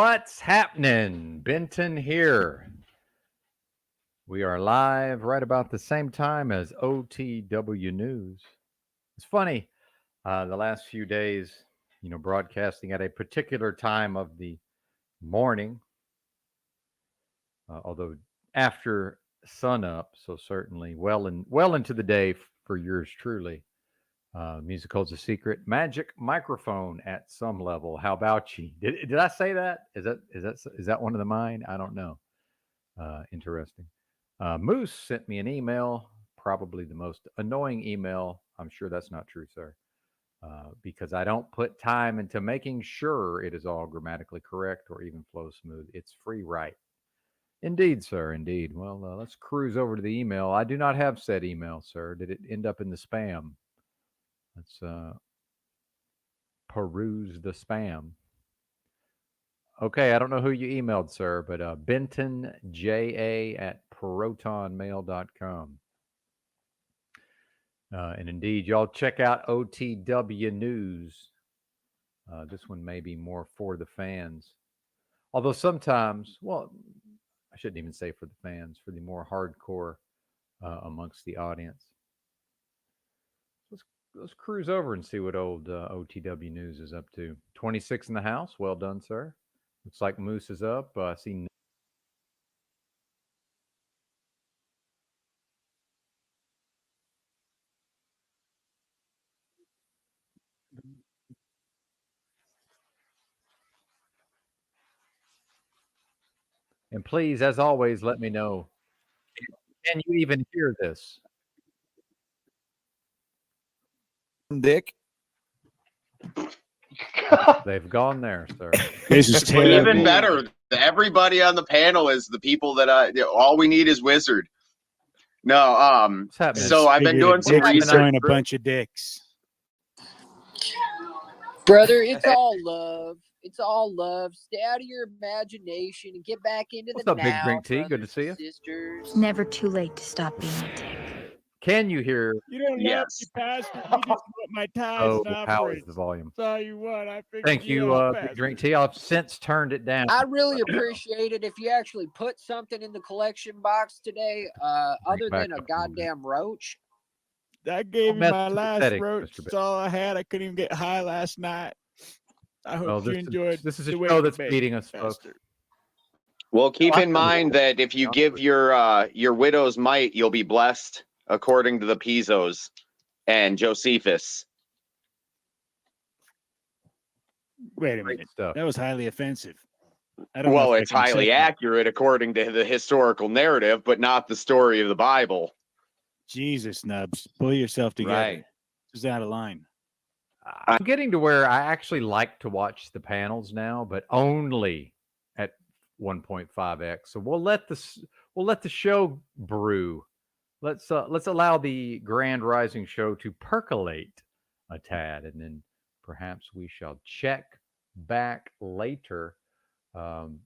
What's happening? Benton here. We are live right about the same time as OTW News. It's funny, the last few days, broadcasting at a particular time of the morning, although after sunup, so certainly well into the day for yours truly. Music holds a secret. Magic microphone at some level. How about you? Did I say that? Is that one of the mine? I don't know. Interesting. Moose sent me an email, probably the most annoying email. I'm sure that's not true, sir, because I don't put time into making sure it is all grammatically correct or even flows smooth. It's free write. Indeed, sir. Indeed. Well, let's cruise over to the email. I do not have said email, sir. Did it end up in the spam? Let's peruse the spam. Okay, I don't know who you emailed, sir, but bentonja@protonmail.com. And indeed, y'all check out OTW News. This one may be more for the fans. Although sometimes, well, I shouldn't even say for the fans, for the more hardcore amongst the audience. Let's cruise over and see what old OTW News is up to. 26 in the house. Well done, sir. Looks like Moose is up. I see. And please, as always, let me know. Can you even hear this? Dick. They've gone there, sir. This is But terrible. even better, everybody on the panel is the people that all we need is Wizard. No, What's happening? so I've been doing some research. Showing a bunch of dicks. Brother, it's all love. It's all love. Stay out of your imagination and get back into What's the up, Big now, Drink Tea? Good to brothers see you. and sisters. It's never too late to stop being a dick. Can you hear? You don't Yes. love me, Pastor. You just want my ties Oh, and how is operates. the volume? Tell you what, I figured Thank you, out, Big Pastor. Drink Tea. I've since turned it down. I really appreciate it if you actually put something in the collection box today, other back than a up a little bit. goddamn roach. That gave me mess my with the last settings, roach. Mr. That's all I had. I couldn't even get high last night. I hope Well, you enjoyed. this is a the way show you that's made beating it, us, folks. Pastor. Well, keep Oh, in mind that if you give your widow's mite, you'll be blessed according to the Pizos and Josephus. Wait a Great minute. stuff. That was highly offensive. I don't know Well, if I it's can accept highly that. accurate according to the historical narrative, but not the story of the Bible. Jesus, Nubs. Pull yourself together. Right. This is out of line. I'm getting to where I actually like to watch the panels now, but only at 1.5x. So we'll let the show brew. Let's allow the Grand Rising show to percolate a tad, and then perhaps we shall check back later. And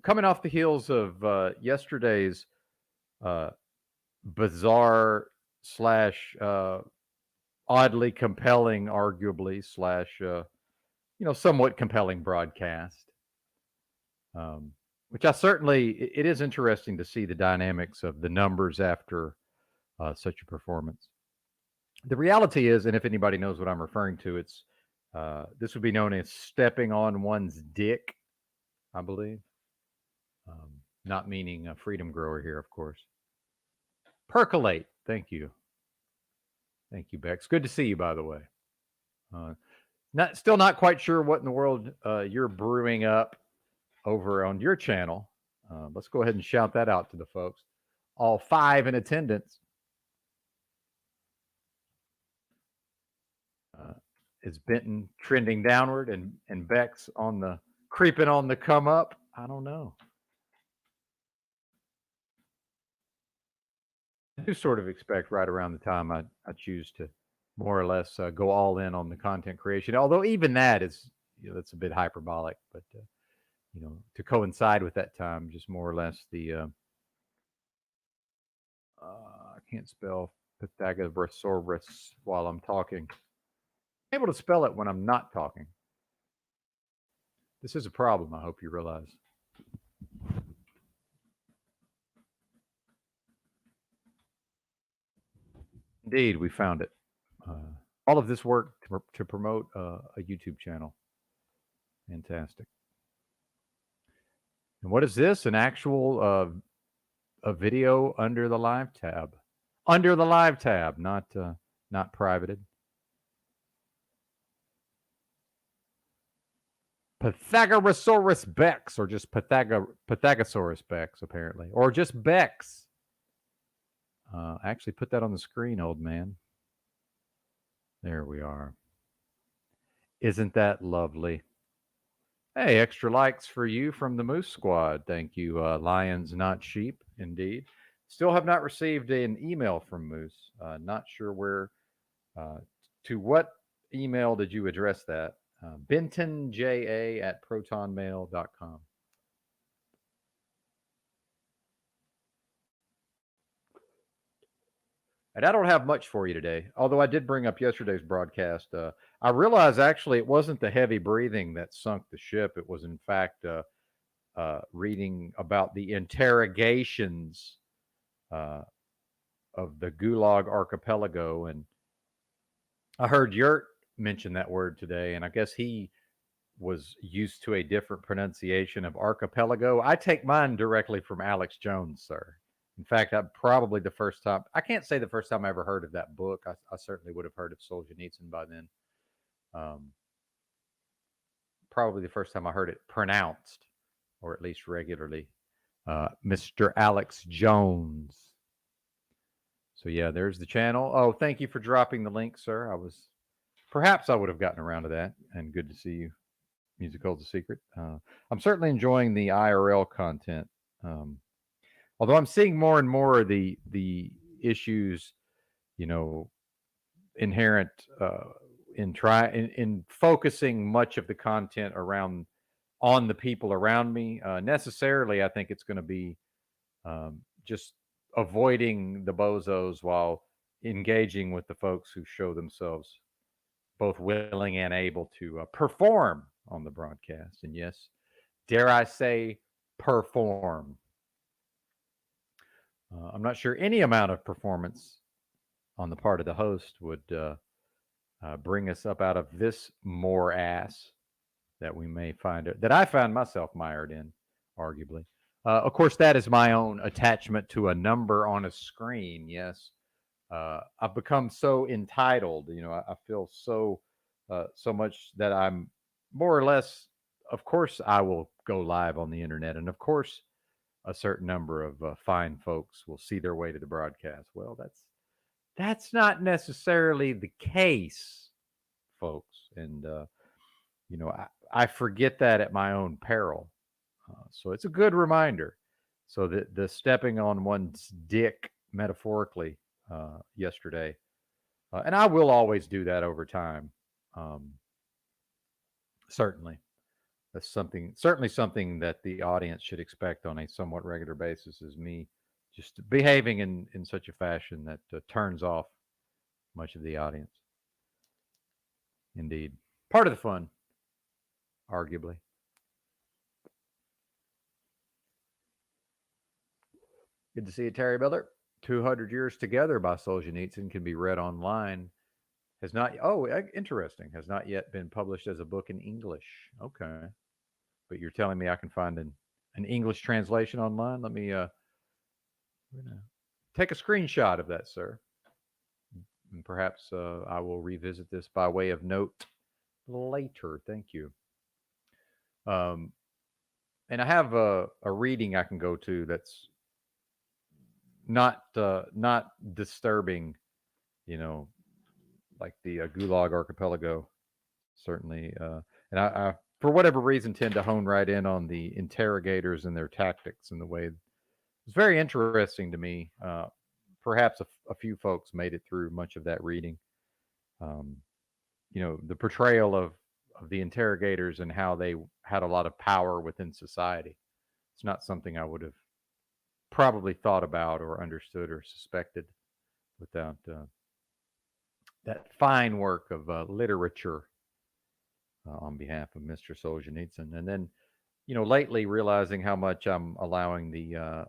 coming off the heels of yesterday's bizarre slash oddly compelling, arguably slash somewhat compelling broadcast, which it is interesting to see the dynamics of the numbers after such a performance. The reality is, and if anybody knows what I'm referring to, it's this would be known as stepping on one's dick, I believe. Not meaning a freedom grower here, of course. Percolate. Thank you. Thank you, Bex. Good to see you, by the way. Still not quite sure what in the world you're brewing up over on your channel. Let's go ahead and shout that out to the folks. All 5 in attendance. Is Benton trending downward and Bex creeping on the come up? I don't know. I do sort of expect right around the time I choose to more or less go all in on the content creation. Although even that is, that's a bit hyperbolic, but to coincide with that time, just more or less the I can't spell Pythagoras while I'm talking. I'm able to spell it when I'm not talking. This is a problem, I hope you realize. Indeed, we found it. All of this work to promote a YouTube channel. Fantastic. And what is this? An actual a video under the live tab. Under the live tab, not privated. Pythagorasaurus Bex, or just Pythagosaurus Bex, apparently, or just Bex. Actually, put that on the screen, old man. There we are. Isn't that lovely? Hey, extra likes for you from the Moose Squad. Thank you, Lions, not sheep, indeed. Still have not received an email from Moose. Not sure where, to what email did you address that? bentonja@protonmail.com. And I don't have much for you today, although I did bring up yesterday's broadcast. I realized actually it wasn't the heavy breathing that sunk the ship. It was, in fact, reading about the interrogations of the Gulag Archipelago. And I heard Yurt mention that word today, and I guess he was used to a different pronunciation of archipelago. I take mine directly from Alex Jones, sir. In fact, probably the first time, I can't say the first time I ever heard of that book. I certainly would have heard of Solzhenitsyn by then. Probably the first time I heard it pronounced, or at least regularly. Mr. Alex Jones. So yeah, there's the channel. Oh, thank you for dropping the link, sir. Perhaps I would have gotten around to that, and good to see you. Music Holds a Secret. I'm certainly enjoying the IRL content. Although I'm seeing more and more of the issues, inherent in focusing much of the content on the people around me. Necessarily, I think it's going to be just avoiding the bozos while engaging with the folks who show themselves both willing and able to perform on the broadcast. And yes, dare I say, perform. I'm not sure any amount of performance on the part of the host would bring us up out of this morass that we may that I found myself mired in, arguably. Of course, that is my own attachment to a number on a screen. Yes, I've become so entitled. I feel so much that I'm more or less. Of course, I will go live on the internet, and of course, a certain number of fine folks will see their way to the broadcast. Well, that's not necessarily the case, folks, and I forget that at my own peril. So it's a good reminder. So the stepping on one's dick, metaphorically, yesterday, and I will always do that over time. Certainly. That's certainly something that the audience should expect on a somewhat regular basis, is me just behaving in such a fashion that turns off much of the audience. Indeed. Part of the fun, arguably. Good to see you, Terry Miller. 200 Years Together by Solzhenitsyn can be read online. Interesting. Has not yet been published as a book in English. Okay. But you're telling me I can find an English translation online? Let me take a screenshot of that, sir. And perhaps I will revisit this by way of note later. Thank you. And I have a reading I can go to that's not disturbing, like the Gulag Archipelago, certainly. And I, for whatever reason, tend to hone right in on the interrogators and their tactics and the way. It's very interesting to me. Perhaps a few folks made it through much of that reading. The portrayal of the interrogators and how they had a lot of power within society. It's not something I would have probably thought about or understood or suspected without that fine work of literature. on behalf of Mr. Solzhenitsyn. And then, lately realizing how much I'm allowing the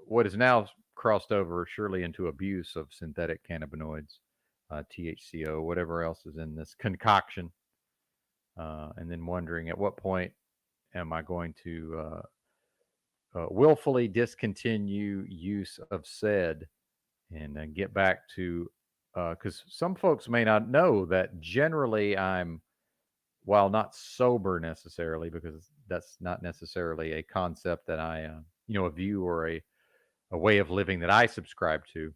what is now crossed over surely into abuse of synthetic cannabinoids, THCO, whatever else is in this concoction, and then wondering at what point am I going to willfully discontinue use of said and get back to, because some folks may not know that generally I'm, while not sober necessarily, because that's not necessarily a concept that I, a view or a way of living that I subscribe to,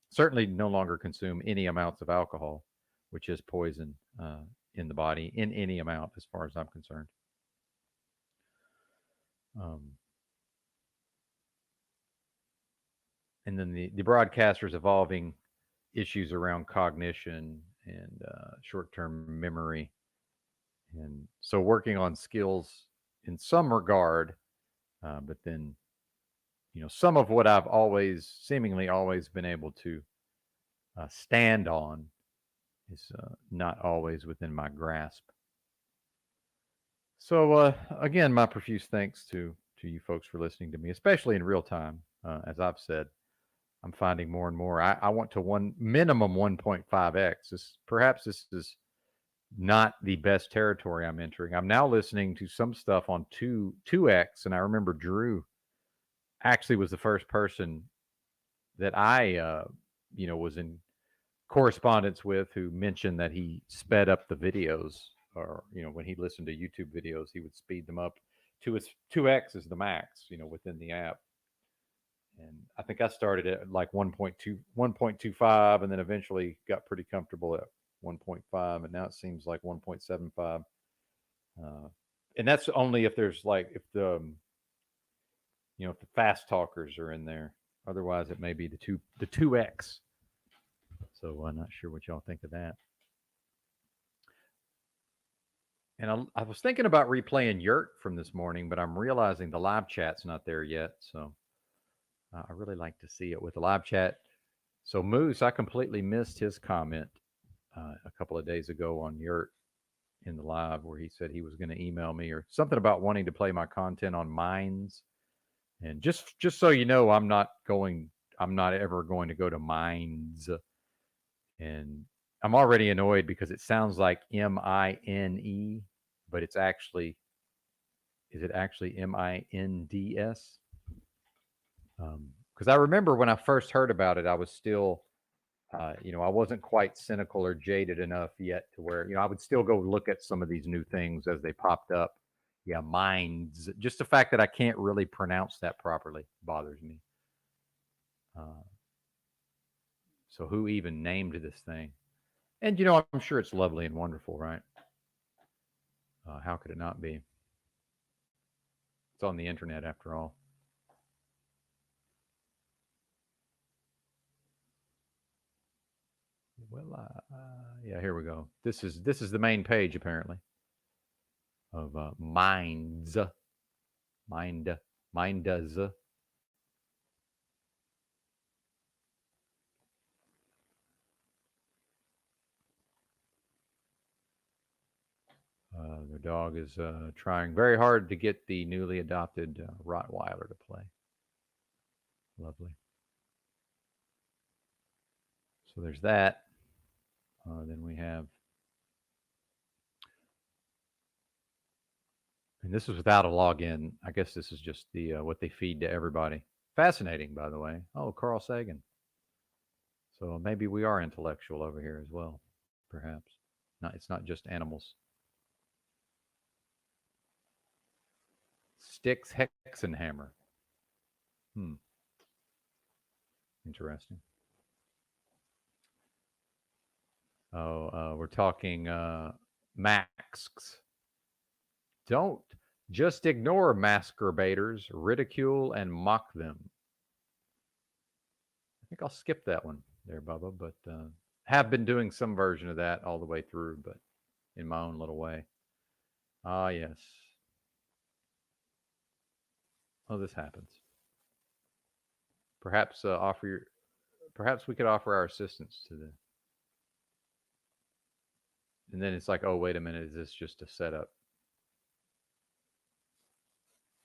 certainly no longer consume any amounts of alcohol, which is poison in the body in any amount, as far as I'm concerned. And then the broadcasters evolving issues around cognition and short-term memory, and so working on skills in some regard, but then some of what I've seemingly always been able to stand on is not always within my grasp. So again, my profuse thanks to you folks for listening to me, especially in real time. As I've said, I'm finding more and more. I want to minimum 1.5x. Perhaps this is not the best territory I'm entering. I'm now listening to some stuff on 2x, and I remember Drew actually was the first person that I was in correspondence with who mentioned that he sped up the videos, or when he listened to YouTube videos, he would speed them up to his 2x is the max, within the app. And I think I started at like 1.25, and then eventually got pretty comfortable at 1.5, and now it seems like 1.75. And that's only if there's if the if the fast talkers are in there. Otherwise, it may be the 2x. So I'm not sure what y'all think of that. And I was thinking about replaying Yurt from this morning, but I'm realizing the live chat's not there yet. So I really like to see it with the live chat. So Moose, I completely missed his comment a couple of days ago on Yurt in the live, where he said he was going to email me or something about wanting to play my content on Minds. And just so you know, I'm not ever going to go to Minds. And I'm already annoyed because it sounds like MINE, but is it actually MINDS? Because I remember when I first heard about it, I was still, I wasn't quite cynical or jaded enough yet to where, I would still go look at some of these new things as they popped up. Yeah, Minds. Just the fact that I can't really pronounce that properly bothers me. So who even named this thing? And, I'm sure it's lovely and wonderful, right? How could it not be? It's on the internet after all. Well, yeah, here we go. This is the main page apparently of Minds. Minds. The dog is trying very hard to get the newly adopted Rottweiler to play. Lovely. So there's that. Then we have, and this is without a login. I guess this is just the what they feed to everybody. Fascinating, by the way. Oh, Carl Sagan. So maybe we are intellectual over here as well, perhaps. It's not just animals. Styx Hexenhammer. Interesting. Oh, we're talking masks. Don't just ignore masturbators, ridicule, and mock them. I think I'll skip that one there, Bubba, but have been doing some version of that all the way through, but in my own little way. Ah, yes. Oh, this happens. Perhaps perhaps we could offer our assistance to and then it's like, oh, wait a minute, is this just a setup?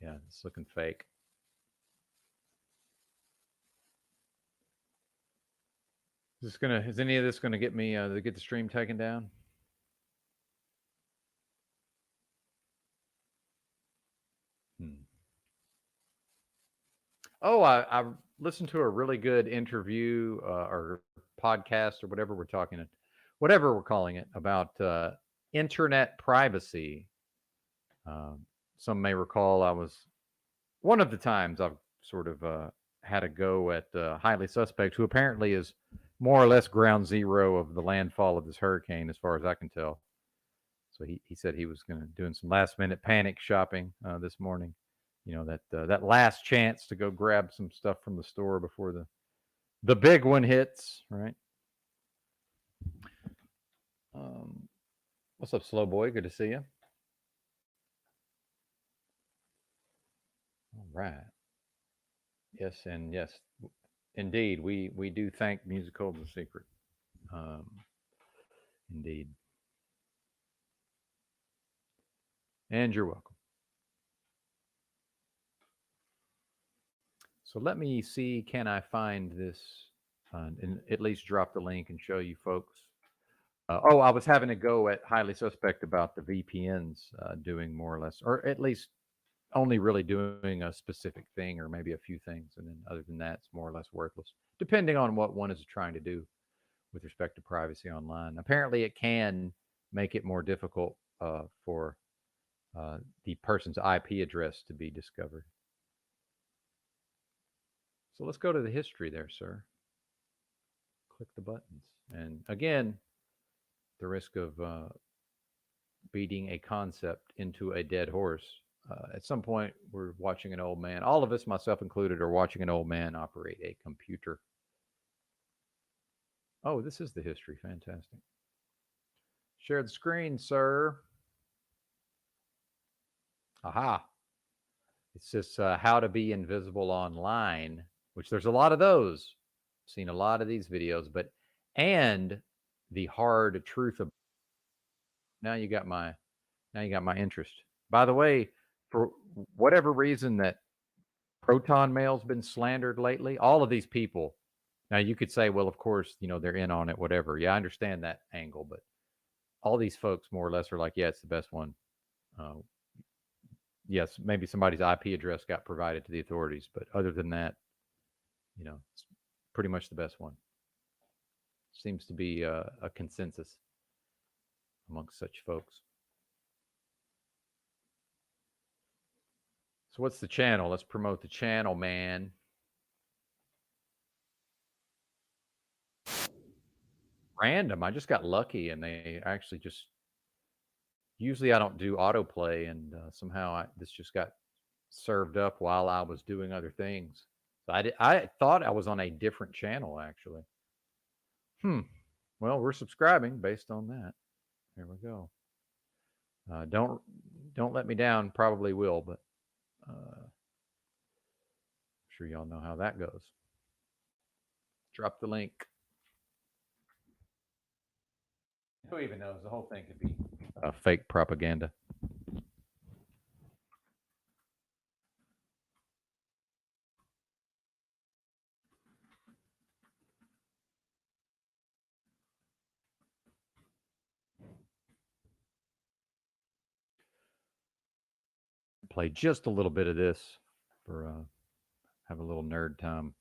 Yeah, it's looking fake. Is any of this gonna get me to get the stream taken down? Oh, I listened to a really good interview or podcast or whatever whatever we're calling it, about internet privacy. Some may recall I was one of the times I've sort of had a go at Highly Suspect, who apparently is more or less ground zero of the landfall of this hurricane, as far as I can tell. So he said he was doing some last minute panic shopping this morning. You know, that last chance to go grab some stuff from the store before the big one hits, right? What's up, slow boy? Good to see you. All right. Yes, and yes, indeed, we do thank Musical the Secret. Indeed. And you're welcome. So let me see, can I find this and at least drop the link and show you folks. Oh, I was having a go at Highly Suspect about the VPNs doing more or less, or at least only really doing a specific thing or maybe a few things. And then other than that, it's more or less worthless, depending on what one is trying to do with respect to privacy online. Apparently, it can make it more difficult for the person's IP address to be discovered. So let's go to the history there, sir. Click the buttons. And again, the risk of beating a concept into a dead horse. At some point, we're watching an old man, all of us, myself included, are watching an old man operate a computer. Oh, this is the history. Fantastic. Share the screen, sir. Aha. It's just how to be invisible online, which there's a lot of those. I've seen a lot of these videos, and the hard truth of now you got my interest. By the way, for whatever reason that Proton Mail's been slandered lately, all of these people, now you could say, well, of course, they're in on it, whatever. Yeah, I understand that angle, but all these folks more or less are like, yeah, it's the best one. Yes, maybe somebody's IP address got provided to the authorities, but other than that, it's pretty much the best one. Seems to be a consensus amongst such folks. So what's the channel? Let's promote the channel, man. Random. I just got lucky, and they actually just. Usually, I don't do autoplay, and somehow this just got served up while I was doing other things. So I thought I was on a different channel, actually. Well, we're subscribing based on that. There we go. Don't let me down. Probably will, but I'm sure y'all know how that goes. Drop the link. Who even knows? The whole thing could be fake propaganda. Play just a little bit of this for have a little nerd time.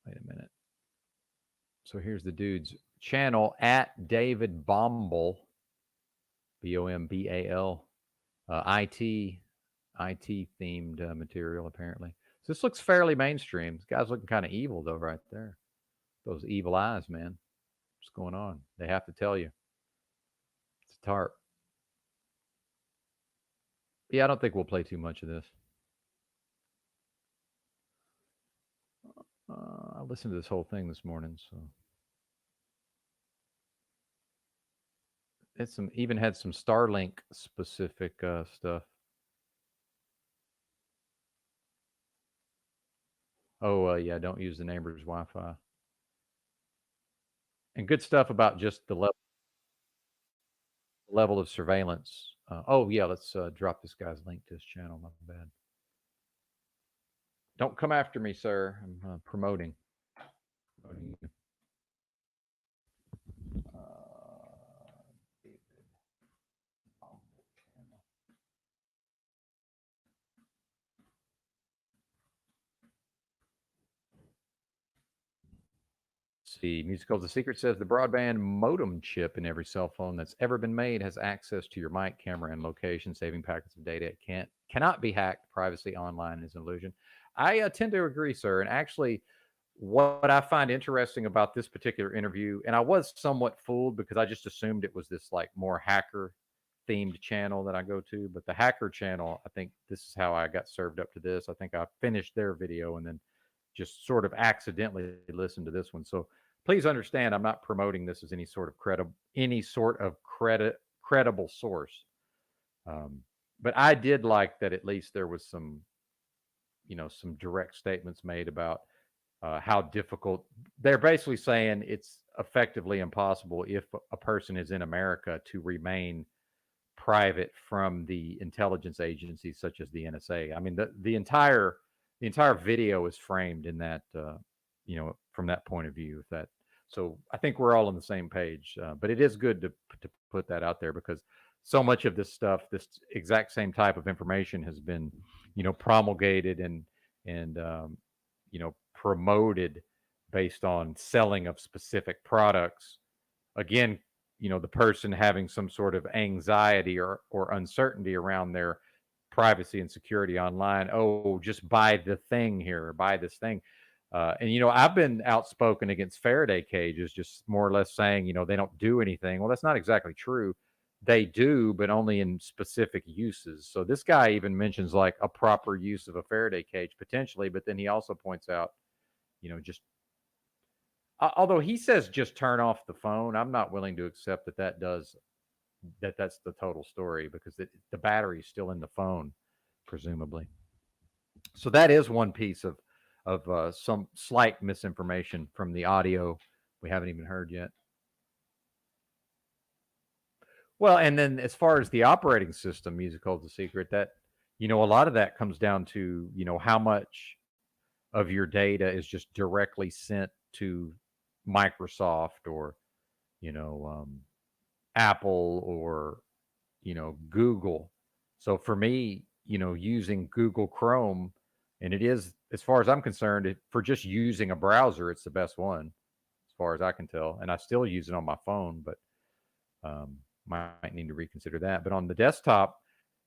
Wait a minute. So here's the dude's channel at David Bombal, Bombal, IT themed material apparently. So this looks fairly mainstream. This guy's looking kind of evil though, right there. Those evil eyes, man. What's going on? They have to tell you. It's a tarp. Yeah, I don't think we'll play too much of this. I listened to this whole thing this morning, so it's even had some Starlink specific stuff. Oh yeah, don't use the neighbor's Wi-Fi. And good stuff about just the level. level of surveillance. Oh yeah, let's drop this guy's link to his channel. My bad. Don't come after me, sir. I'm promoting. You. David. See, Musical the Secret says the broadband modem chip in every cell phone that's ever been made has access to your mic, camera, and location, saving packets of data. It cannot be hacked. Privacy online is an illusion. I tend to agree, sir. And actually, what I find interesting about this particular interview, and I was somewhat fooled because I just assumed it was this like more hacker themed channel that I go to, but the hacker channel, I think this is how I got served up to this. I think I finished their video and then just sort of accidentally listened to this one. So please understand, I'm not promoting this as any sort of credible source. But I did like that at least there was some, some direct statements made about how difficult. They're basically saying it's effectively impossible if a person is in America to remain private from the intelligence agencies such as the NSA. I mean, the entire video is framed in that, from that point of view. So I think we're all on the same page. But it is good to put that out there because so much of this stuff, this exact same type of information, has been, promulgated and promoted based on selling of specific products. Again, the person having some sort of anxiety or uncertainty around their privacy and security online. Oh, just buy the thing here, buy this thing. And I've been outspoken against Faraday cages, just more or less saying, they don't do anything. Well, that's not exactly true. They do, but only in specific uses. So this guy even mentions like a proper use of a Faraday cage potentially, but then he also points out, just although he says just turn off the phone, I'm not willing to accept that's the total story because the battery is still in the phone, presumably. So that is one piece of some slight misinformation from the audio we haven't even heard yet. Well, and then as far as the operating system, Music Holds a Secret, that a lot of that comes down to how much of your data is just directly sent to Microsoft or Apple or Google. So for me, using Google Chrome, and it is, as far as I'm concerned, for just using a browser, it's the best one as far as I can tell. And I still use it on my phone, but might need to reconsider that. But on the desktop,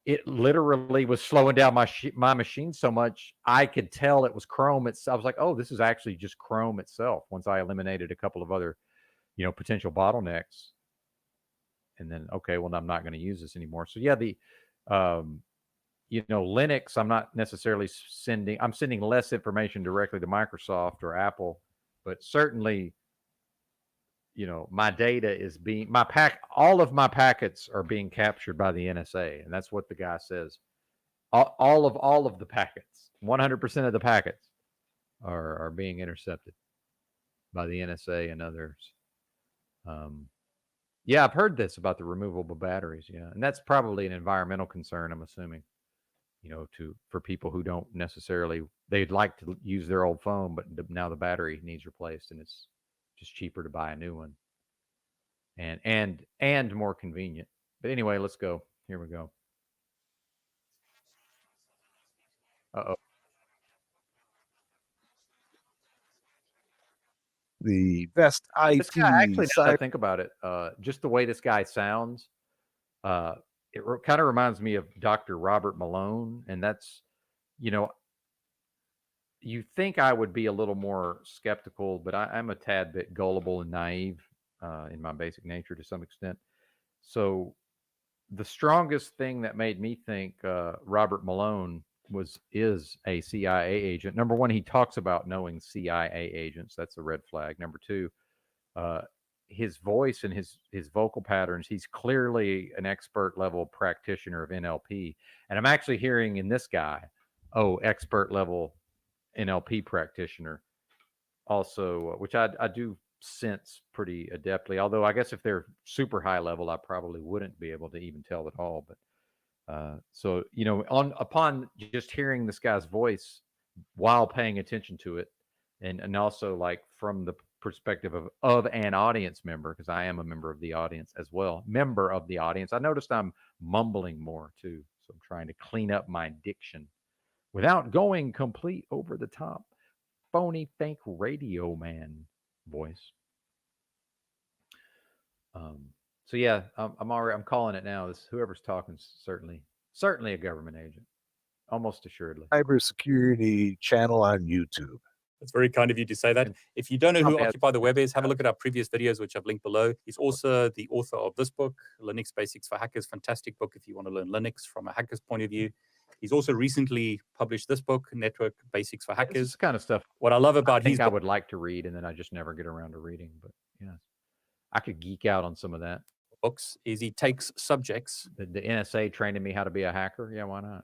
it literally was slowing down my machine so much I could tell it was Chrome. I was like, oh, this is actually just Chrome itself. Once I eliminated a couple of other, potential bottlenecks, and then okay, well, I'm not going to use this anymore. So yeah, the Linux, I'm not necessarily I'm sending less information directly to Microsoft or Apple, but certainly my data is being all of my packets are being captured by the NSA, and that's what the guy says. All of the packets, 100% of the packets are being intercepted by the NSA and others. Yeah, I've heard this about the removable batteries. Yeah, and that's probably an environmental concern, I'm assuming. For people who don't necessarily, they'd like to use their old phone, but now the battery needs replaced, and it's just cheaper to buy a new one, and more convenient. But anyway, let's go. Here we go. Uh-oh. The best This guy actually, IP now that I think about it, just the way this guy sounds, it kind of reminds me of Dr. Robert Malone, and that's, you think I would be a little more skeptical, but I'm a tad bit gullible and naive in my basic nature to some extent. So the strongest thing that made me think Robert Malone is a CIA agent. Number one, he talks about knowing CIA agents. That's a red flag. Number two, his voice and his vocal patterns, he's clearly an expert level practitioner of NLP. And I'm actually hearing in this guy, expert level NLP practitioner also, which I do sense pretty adeptly. Although I guess if they're super high level, I probably wouldn't be able to even tell at all. But so upon just hearing this guy's voice while paying attention to it, and also like from the perspective of an audience member, because I am a member of the audience as well. Member of the audience. I noticed I'm mumbling more too, so I'm trying to clean up my diction without going complete over the top, phony, fake radio man voice. So yeah, I'm calling it now. This whoever's talking certainly a government agent, almost assuredly. Cybersecurity channel on YouTube. It's very kind of you to say that. If you don't know who Not bad. Occupy the Web is, have a look at our previous videos, which I've linked below. He's also the author of this book, Linux Basics for Hackers. Fantastic book if you want to learn Linux from a hacker's point of view. He's also recently published this book, Network Basics for Hackers. This is kind of stuff What I love about his I would like to read, and then I just never get around to reading. But yeah, I could geek out on some of that. books is he takes subjects The NSA training me how to be a hacker. Yeah, why not?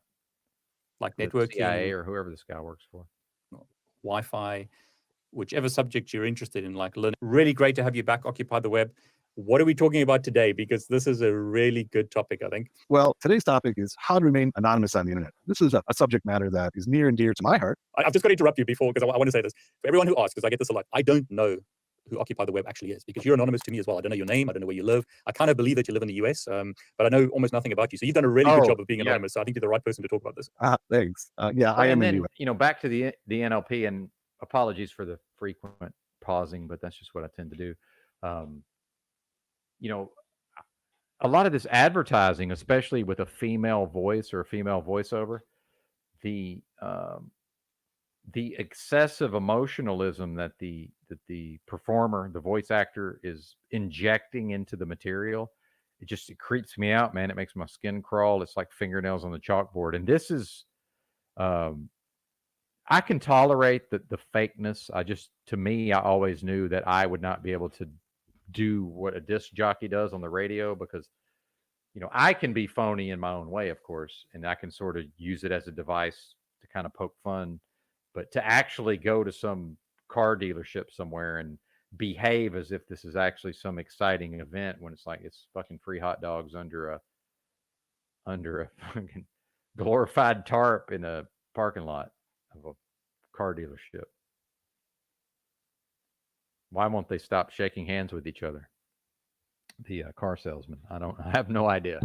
like The networking, CIA or whoever this guy works for. Wi-Fi, whichever subject you're interested in, like learn. Really great to have you back, Occupy the Web. What are we talking about today? Because this is a really good topic, I think. Well, today's topic is how to remain anonymous on the internet. This is a subject matter that is near and dear to my heart. I've just got to interrupt you before, because I want to say this. For everyone who asks, because I get this a lot, I don't know who Occupy the Web actually is, because you're anonymous to me as well. I don't know your name. I don't know where you live. I kind of believe that you live in the US, but I know almost nothing about you. So you've done a really good job of being anonymous. So I think you're the right person to talk about this. Thanks. Yeah, I am in the US. Back to the NLP, and apologies for the frequent pausing, but that's just what I tend to do. A lot of this advertising, especially with a female voice or a female voiceover, the excessive emotionalism that the performer, the voice actor, is injecting into the material, it creeps me out, man. It makes my skin crawl. It's like fingernails on the chalkboard. And this is, I can tolerate the fakeness. To me, I always knew that I would not be able to do what a disc jockey does on the radio, because I can be phony in my own way, of course, and I can sort of use it as a device to kind of poke fun. But to actually go to some car dealership somewhere and behave as if this is actually some exciting event, when it's like it's fucking free hot dogs under a fucking glorified tarp in a parking lot of a car dealership. Why won't they stop shaking hands with each other? The car salesman. I have no idea.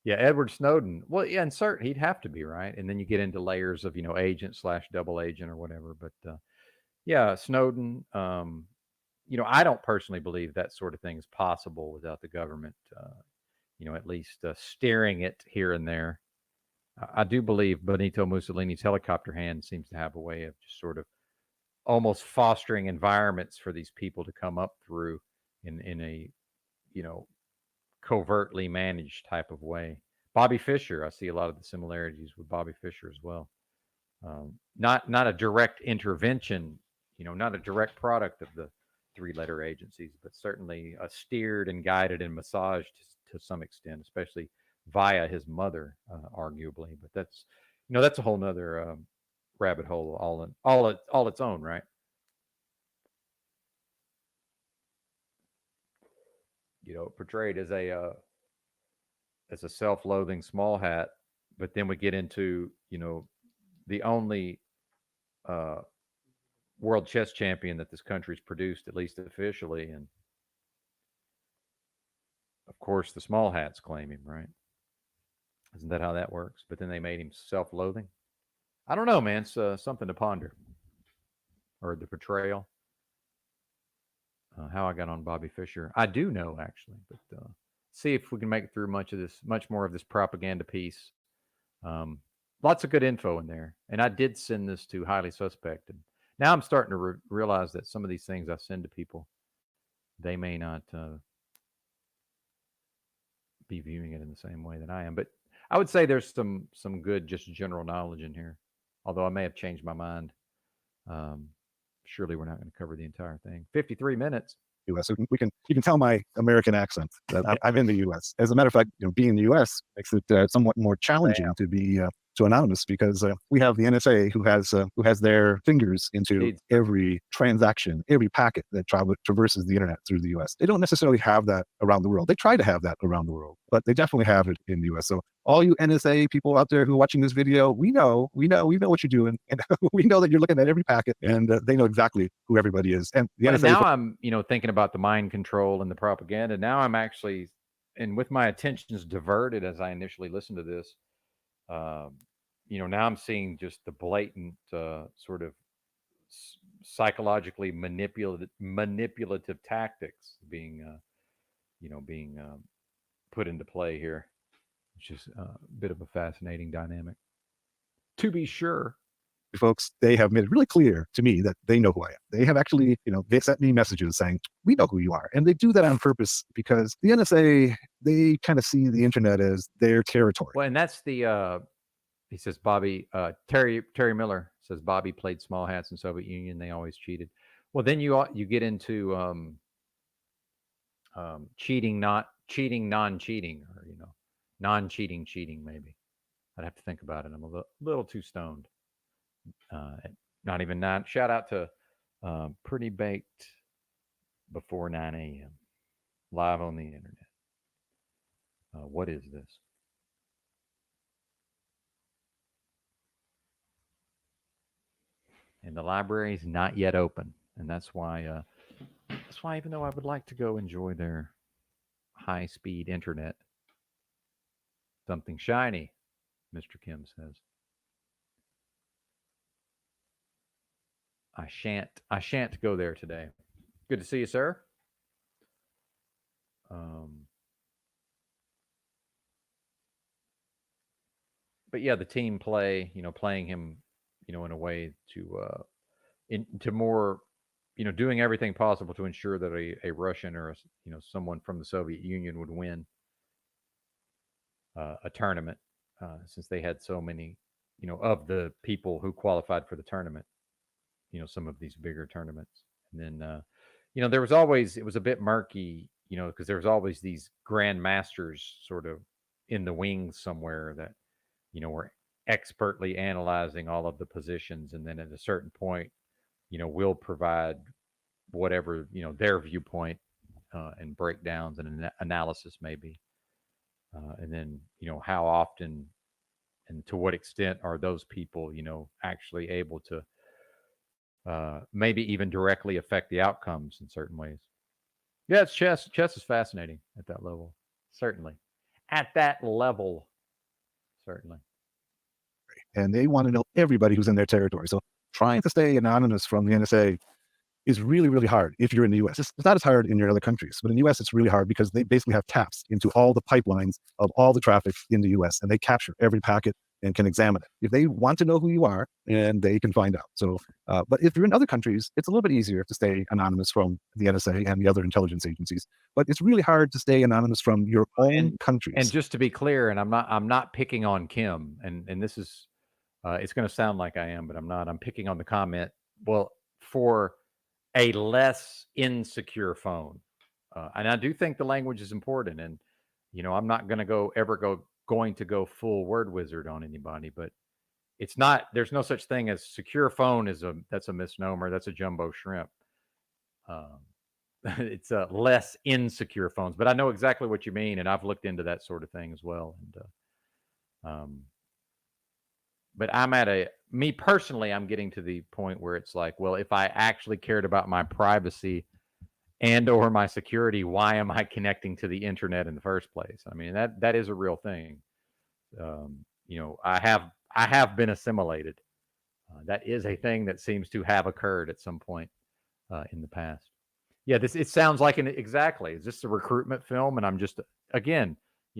Yeah, Edward Snowden. Well, yeah, and certain he'd have to be, right. And then you get into layers of agent/double agent or whatever. But yeah, Snowden. I don't personally believe that sort of thing is possible without the government. At least steering it here and there. I do believe Benito Mussolini's helicopter hand seems to have a way of just sort of almost fostering environments for these people to come up through in a covertly managed type of way. Bobby Fischer, I see a lot of the similarities with Bobby Fischer as well. Not a direct intervention, not a direct product of the three-letter agencies, but certainly steered and guided and massaged to some extent, especially via his mother, arguably. But that's a whole nother rabbit hole all its own, right? Portrayed as a self-loathing small hat, but then we get into the only world chess champion that this country's produced, at least officially, and of course the small hats claim him, right? Isn't that how that works? But then they made him self-loathing. I don't know, man. It's something to ponder. Or the portrayal. How I got on Bobby Fischer, I do know actually, but see if we can make it through much more of this propaganda piece. Lots of good info in there, and I did send this to Highly Suspect, and now I'm starting to realize that some of these things I send to people, they may not be viewing it in the same way that I am. But I would say there's some good, just general knowledge in here, although I may have changed my mind. Surely we're not going to cover the entire thing. 53 minutes. US. You can tell my American accent that I'm in the US. As a matter of fact, being in the US makes it somewhat more challenging to to anonymous because we have the NSA who has their fingers into Indeed. every transaction, every packet that traverses the internet through the U.S. They don't necessarily have that around the world. They try to have that around the world, but they definitely have it in the U.S. So all you NSA people out there who are watching this video, we know what you're doing, and we know that you're looking at every packet, and they know exactly who everybody is. And the Well, NSA. now I'm, thinking about the mind control and the propaganda. Now I'm actually, and with my attentions diverted as I initially listened to this, now I'm seeing just the blatant sort of psychologically manipulative tactics being, put into play here, which is a bit of a fascinating dynamic, to be sure. Folks, they have made it really clear to me that they know who I am. They have actually, they sent me messages saying, we know who you are. And they do that on purpose because the NSA, they kind of see the internet as their territory. Well, and that's the, he says, Bobby, Terry Miller says, Bobby played small hats in Soviet Union. They always cheated. Well, then you get into cheating, non-cheating, or, non-cheating, cheating, maybe. I'd have to think about it. I'm a little too stoned. Not even 9. Shout out to Pretty Baked before 9 a.m. live on the internet. What is this? And the library is not yet open, and that's why even though I would like to go enjoy their high-speed internet, something shiny, Mr. Kim says. I shan't go there today. Good to see you, sir. But yeah, the team play, playing him, in a way to more, doing everything possible to ensure that a Russian or someone from the Soviet Union would win a tournament, since they had so many, of the people who qualified for the tournament, some of these bigger tournaments. And then, there was always, it was a bit murky, because there was always these grandmasters sort of in the wings somewhere that, were expertly analyzing all of the positions. And then at a certain point, will provide whatever, their viewpoint and breakdowns and analysis maybe. And then, how often and to what extent are those people, actually able to maybe even directly affect the outcomes in certain ways. Yeah, it's chess. Chess is fascinating at that level. Certainly. At that level, certainly. And they want to know everybody who's in their territory. So trying to stay anonymous from the NSA is really, really hard if you're in the US. It's not as hard in your other countries, but in the US, it's really hard because they basically have taps into all the pipelines of all the traffic in the US, and they capture every packet and can examine it. If they want to know who you are, and they can find out. So, but if you're in other countries, it's a little bit easier to stay anonymous from the NSA and the other intelligence agencies. But it's really hard to stay anonymous from your own countries. And just to be clear, and I'm not picking on Kim, and this is, it's going to sound like I am, but I'm not. I'm picking on the comment. Well, for a less insecure phone, and I do think the language is important. And I'm not going to going to go full word wizard on anybody, but it's not. There's no such thing as secure phone. That's a misnomer. That's a jumbo shrimp. It's less insecure phones, but I know exactly what you mean, and I've looked into that sort of thing as well. And but me personally, I'm getting to the point where it's like, well, if I actually cared about my privacy and or my security, why am I connecting to the internet in the first place? I mean, that is a real thing. I have been assimilated. That is a thing that seems to have occurred at some point in the past. Yeah, it sounds like exactly. Is this a recruitment film? And I'm just, again,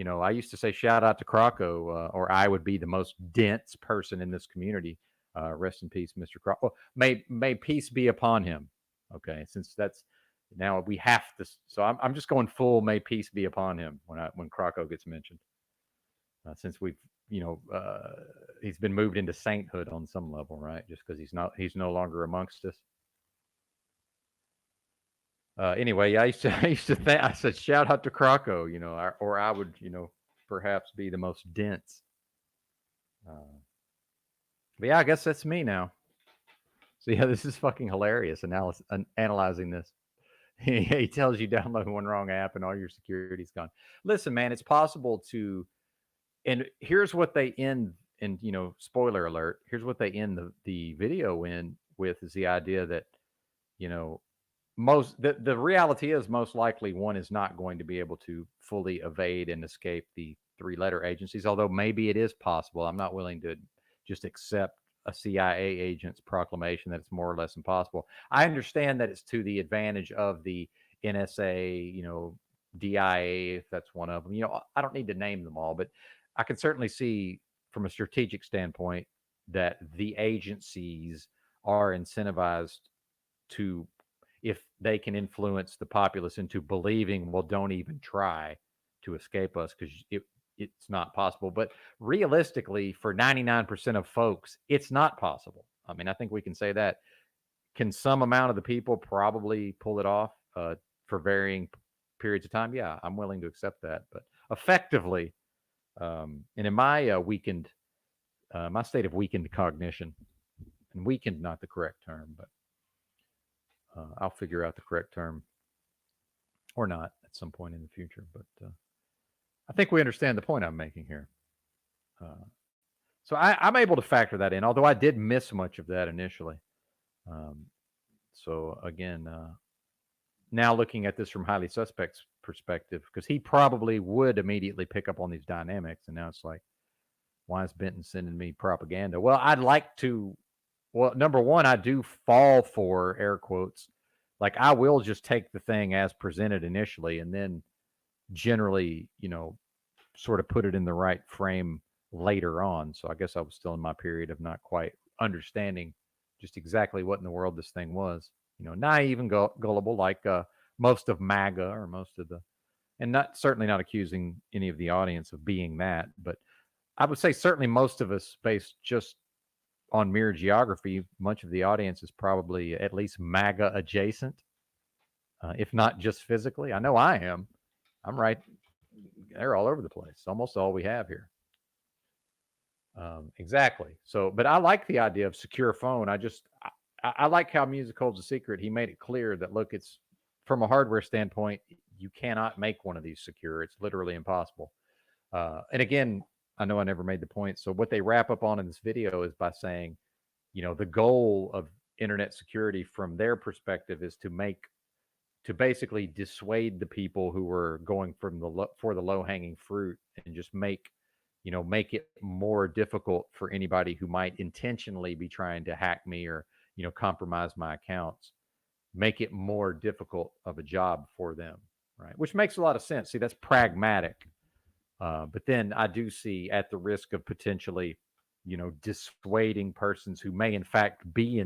I used to say shout out to Croco, or I would be the most dense person in this community. Rest in peace, Mr. Croco. May peace be upon him. Okay, since that's now we have to. So I'm just going full. May peace be upon him when Croco gets mentioned. Since we've he's been moved into sainthood on some level, right? Just because he's no longer amongst us. Anyway, I used to think, I said, shout out to Croco, or I would, perhaps be the most dense But yeah, I guess that's me now. So yeah, this is fucking hilarious. Analyzing this. He tells you download one wrong app and all your security's gone. Listen, man, it's possible to, and here's what they end. And spoiler alert. Here's what they end the video in with is the idea that the reality is most likely one is not going to be able to fully evade and escape the 3-letter agencies. Although maybe it is possible. I'm not willing to just accept a CIA agent's proclamation that it's more or less impossible. I understand that it's to the advantage of the NSA, DIA, if that's one of them. I don't need to name them all, but I can certainly see from a strategic standpoint that the agencies are incentivized to, if they can influence the populace into believing, well, don't even try to escape us because it's not possible. But realistically, for 99% of folks, it's not possible. I mean, I think we can say that. Can some amount of the people probably pull it off for varying periods of time? Yeah, I'm willing to accept that. But effectively, and in my my state of weakened cognition, and weakened not the correct term, but I'll figure out the correct term or not at some point in the future. But I think we understand the point I'm making here. So I'm able to factor that in, although I did miss much of that initially. So again, now looking at this from Highly Suspect's perspective, because he probably would immediately pick up on these dynamics. And now it's like, why is Benton sending me propaganda? Well, I'd like to. Well, number one, I do fall for air quotes. Like I will just take the thing as presented initially and then generally, sort of put it in the right frame later on. So I guess I was still in my period of not quite understanding just exactly what in the world this thing was. Naive and gullible like most of MAGA or most of the, and certainly not accusing any of the audience of being that, but I would say certainly most of us based just on mere geography, much of the audience is probably at least MAGA adjacent, if not just physically. I know I am. I'm right. They're all over the place. Almost all we have here. Exactly. So, but I like the idea of secure phone. I like how Music Holds a Secret. He made it clear that, look, it's from a hardware standpoint, you cannot make one of these secure. It's literally impossible. And again, I know I never made the point. So what they wrap up on in this video is by saying, the goal of internet security from their perspective is to basically dissuade the people who are going for the low hanging fruit and just make it more difficult for anybody who might intentionally be trying to hack me or, compromise my accounts, make it more difficult of a job for them. Right. Which makes a lot of sense. See, that's pragmatic. But then I do see, at the risk of potentially, dissuading persons who may in fact be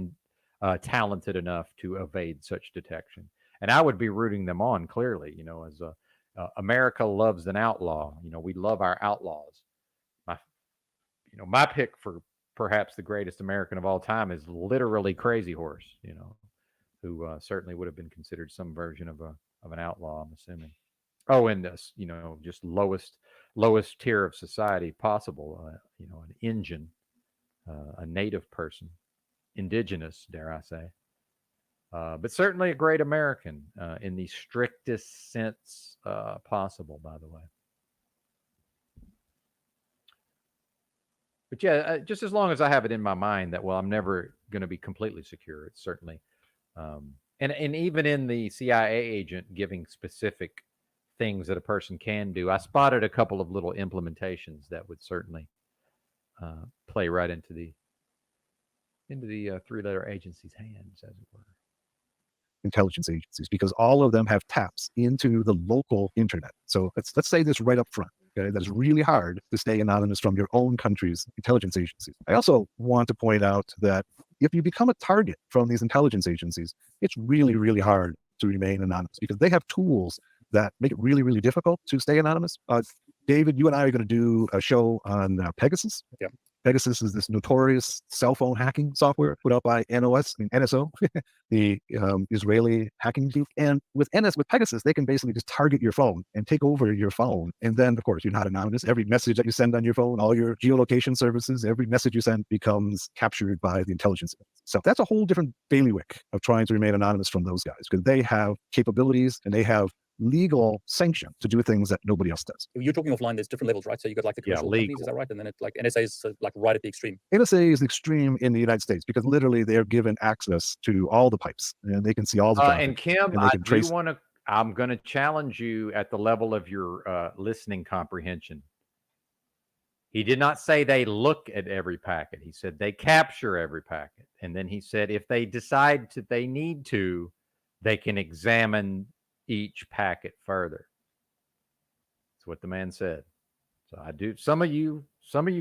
talented enough to evade such detection. And I would be rooting them on clearly, as America loves an outlaw. We love our outlaws. My pick for perhaps the greatest American of all time is literally Crazy Horse, who certainly would have been considered some version of an outlaw, I'm assuming. Oh, and this, just lowest tier of society possible. An Injun, a native person, indigenous, dare I say, but certainly a great American in the strictest sense possible. By the way, but yeah, just as long as I have it in my mind that, well, I'm never going to be completely secure. It's certainly, and even in the CIA agent giving specific things that a person can do, I spotted a couple of little implementations that would certainly play right into the 3-letter agency's hands, as it were. Intelligence agencies, because all of them have taps into the local internet. So let's say this right up front. Okay, that is really hard to stay anonymous from your own country's intelligence agencies. I also want to point out that if you become a target from these intelligence agencies, it's really, really hard to remain anonymous because they have tools that make it really, really difficult to stay anonymous. David, you and I are going to do a show on Pegasus. Yeah. Pegasus is this notorious cell phone hacking software put out by NSO, the Israeli hacking group. And with Pegasus, they can basically just target your phone and take over your phone. And then, of course, you're not anonymous. Every message that you send on your phone, all your geolocation services, every message you send becomes captured by the intelligence. So that's a whole different bailiwick of trying to remain anonymous from those guys, because they have capabilities and they have legal sanction to do things that nobody else does. You're talking offline, there's different levels, right? So you got like the commercial companies, is that right? And then it's like NSA is like right at the extreme. NSA is extreme in the United States because literally they're given access to all the pipes and they can see all the traffic. And Kim, and I do want to, I'm going to challenge you at the level of your listening comprehension. He did not say they look at every packet. He said they capture every packet. And then he said if they decide that they need to, they can examine each packet further. That's what the man said. So I do. Some of you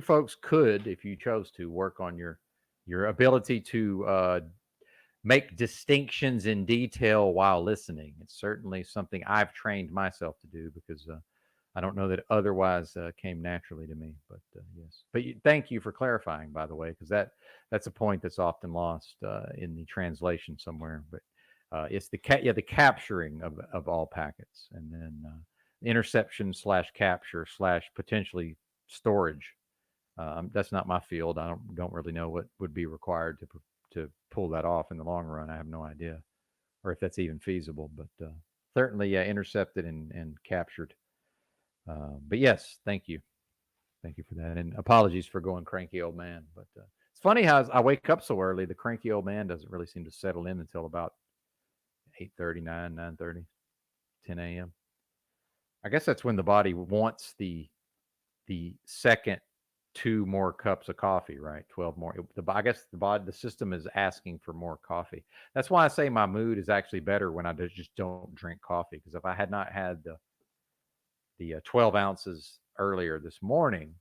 folks could, if you chose to, work on your ability to make distinctions in detail while listening. It's certainly something I've trained myself to do because I don't know that it otherwise came naturally to me. But yes. But thank you for clarifying, by the way, because that's a point that's often lost in the translation somewhere. But it's the capturing of all packets, and then interception / capture / potentially storage. That's not my field. I don't really know what would be required to pull that off in the long run. I have no idea, or if that's even feasible. But certainly, intercepted and captured. But yes, thank you for that, and apologies for going cranky old man. But it's funny how I wake up so early. The cranky old man doesn't really seem to settle in until about 8:30, 9:30, 10 a.m. I guess that's when the body wants the second 2 more cups of coffee, right? 12 more. I guess the system is asking for more coffee. That's why I say my mood is actually better when I just don't drink coffee. Because if I had not had the 12 ounces earlier this morning,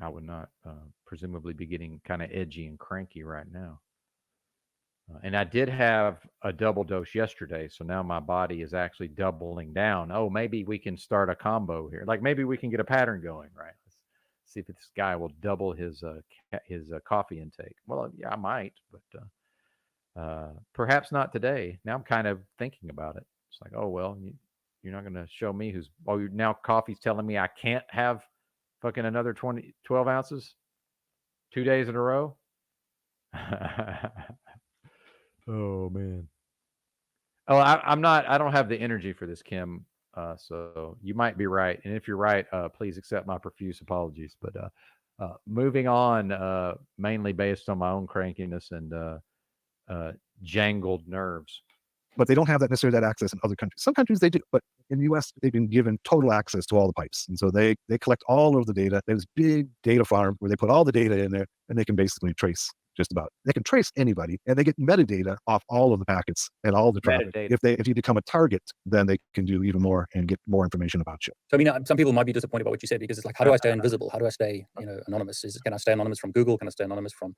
I would not presumably be getting kind of edgy and cranky right now. And I did have a double dose yesterday, so now my body is actually doubling down. Oh, maybe we can start a combo here. Like maybe we can get a pattern going, right? Let's see if this guy will double his coffee intake. Well, yeah, I might, but perhaps not today. Now I'm kind of thinking about it. It's like, oh well, you're not going to show me now coffee's telling me I can't have fucking another 12 ounces 2 days in a row. Oh man. Oh, I don't have the energy for this, Kim. So you might be right. And if you're right, please accept my profuse apologies. But moving on, mainly based on my own crankiness and jangled nerves. But they don't have that access in other countries. Some countries they do, but in the US, they've been given total access to all the pipes. And so they collect all of the data. There's big data farm where they put all the data in there and they can basically trace they can trace anybody, and they get metadata off all of the packets and all the traffic. If you become a target, then they can do even more and get more information about you. So I mean, some people might be disappointed by what you said, because it's like, how do I stay invisible? How do I stay, anonymous? Can I stay anonymous from Google? Can I stay anonymous from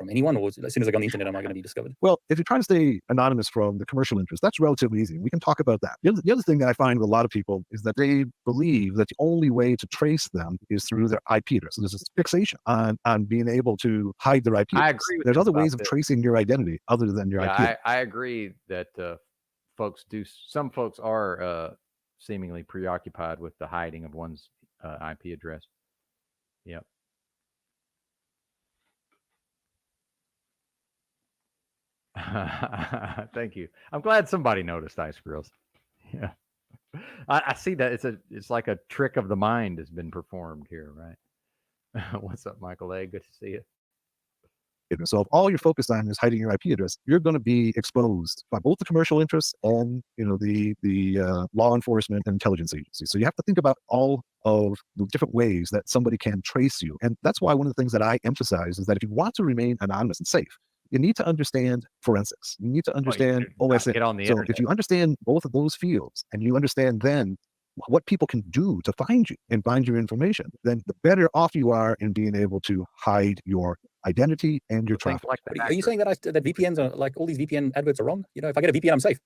anyone? Or as soon as I go on the internet, am I going to be discovered? Well, if you're trying to stay anonymous from the commercial interest, that's relatively easy. We can talk about that. The other thing that I find with a lot of people is that they believe that the only way to trace them is through their IP address. So there's this fixation on being able to hide their IP address. I agree with There's other ways of tracing your identity other than your IP. I agree that some folks are seemingly preoccupied with the hiding of one's IP address. Yep. Thank you. I'm glad somebody noticed, Ice Grills. Yeah. I see that it's like a trick of the mind has been performed here, right? What's up, Michael A? Good to see you. So if all you're focused on is hiding your IP address, you're going to be exposed by both the commercial interests and the law enforcement and intelligence agencies. So you have to think about all of the different ways that somebody can trace you. And that's why one of the things that I emphasize is that if you want to remain anonymous and safe, you need to understand forensics. You need to understand OSN. Get on the internet. If you understand both of those fields and you understand then what people can do to find you and find your information, then the better off you are in being able to hide your identity and your traffic. Like are you saying that that VPNs are like all these VPN adverts are wrong? If I get a VPN, I'm safe.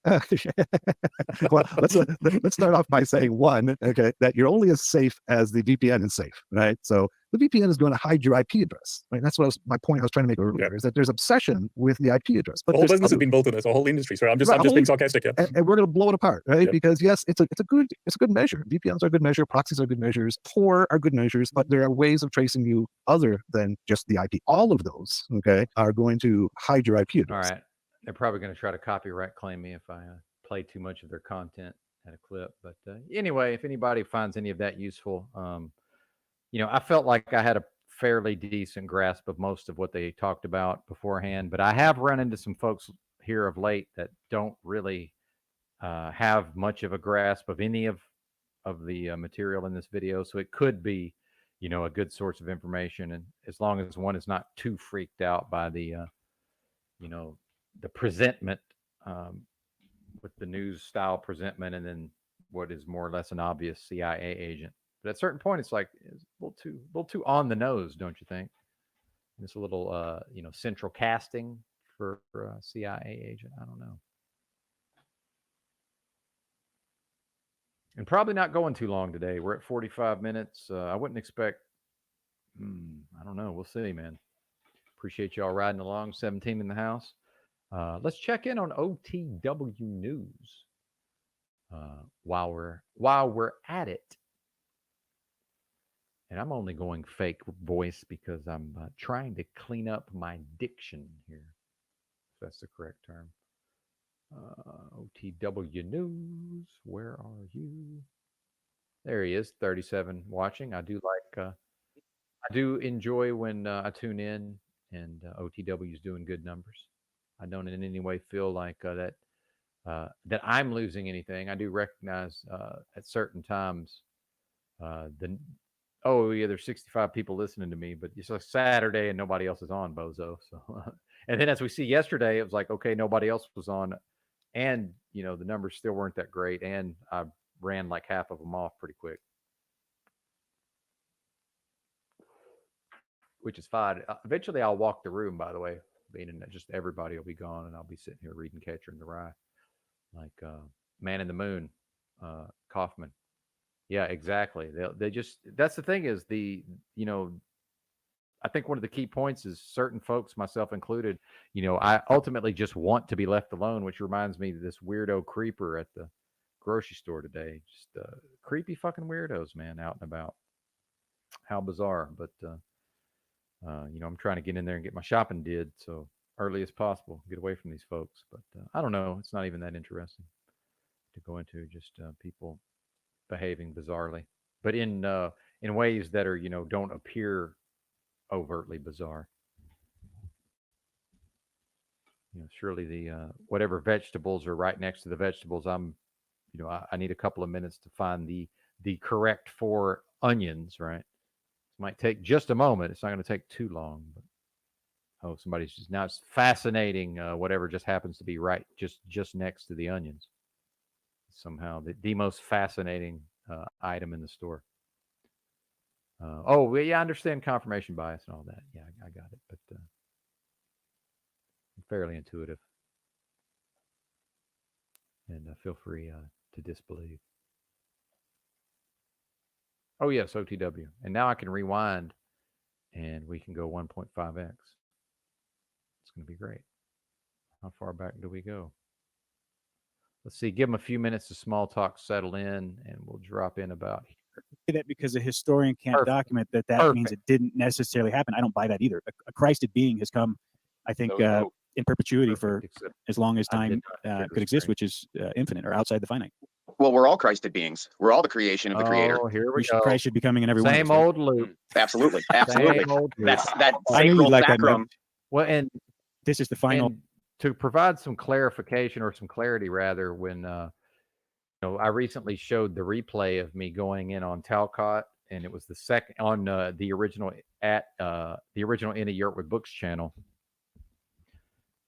Well, let's start off by saying that you're only as safe as the VPN is safe, right? So the VPN is going to hide your IP address, right? That's what my point I was trying to make earlier, is that there's obsession with the IP address. But The whole there's business has other- been built on this, a whole industry. Sorry, I'm just Right, being sarcastic here. and we're going to blow it apart, right? Yep. Because yes, it's a good measure. VPNs are a good measure, proxies are good measures, Tor are good measures, but there are ways of tracing you other than just the IP. All of those, okay, are going to hide your IP All address. right. They're probably going to try to copyright claim me if I play too much of their content at a clip. But anyway, if anybody finds any of that useful, I felt like I had a fairly decent grasp of most of what they talked about beforehand. But I have run into some folks here of late that don't really have much of a grasp of any of the material in this video. So it could be, a good source of information. And as long as one is not too freaked out by the presentment, with the news style presentment, and then what is more or less an obvious CIA agent. But at a certain point, it's like it's a little too on the nose, don't you think? It's a little, central casting for a CIA agent. I don't know. And probably not going too long today. We're at 45 minutes. I wouldn't expect. I don't know. We'll see, man. Appreciate y'all riding along. 17 in the house. Let's check in on OTW News while we're at it. And I'm only going fake voice because I'm trying to clean up my diction here. If that's the correct term. OTW News, where are you? There he is, 37 watching. I do enjoy when I tune in and OTW is doing good numbers. I don't in any way feel like that I'm losing anything. I do recognize at certain times there's 65 people listening to me, but it's a Saturday and nobody else is on, bozo. So, and then as we see yesterday, it was like, okay, nobody else was on, and the numbers still weren't that great, and I ran like half of them off pretty quick, which is fine. Eventually, I'll walk the room. By the way, meaning that just everybody will be gone, and I'll be sitting here reading Catcher in the Rye, like Man in the Moon, Kaufman. Yeah, exactly. They just, that's the thing is I think one of the key points is certain folks, myself included, I ultimately just want to be left alone, which reminds me of this weirdo creeper at the grocery store today. Just creepy fucking weirdos, man, out and about. How bizarre. But, I'm trying to get in there and get my shopping did so early as possible, get away from these folks. But I don't know. It's not even that interesting to go into, just people behaving bizarrely, but in ways that are, don't appear overtly bizarre. Surely the whatever vegetables are right next to the vegetables, I need a couple of minutes to find the correct 4 onions, right? It might take just a moment. It's not going to take too long. But somebody's just now, it's fascinating whatever just happens to be right just next to the onions. Somehow the most fascinating item in the store. I understand confirmation bias and all that. Yeah, I got it. But fairly intuitive. And feel free to disbelieve. Oh, yes, OTW. And now I can rewind and we can go 1.5x. It's going to be great. How far back do we go? Let's see. Give them a few minutes to small talk settle in, and we'll drop in about here. That because a historian can't Perfect. document that Perfect. means it didn't necessarily happen. I don't buy that either. A Christed being has come, I think, in perpetuity for Except as long as I did time not get could exist, restrained. which is infinite or outside the finite. Well, we're all Christed beings. We're all the creation of the Creator. Oh, here we go. Christ should be coming in every Same one of us. old loop. Absolutely, absolutely. Same old loop. That's that I knew you'd sacral like that, sacrum. Well, and This is the final. And to provide some clarification or some clarity, rather, when I recently showed the replay of me going in on Talcott, and it was the second on the original Anna Yurtwood Books channel,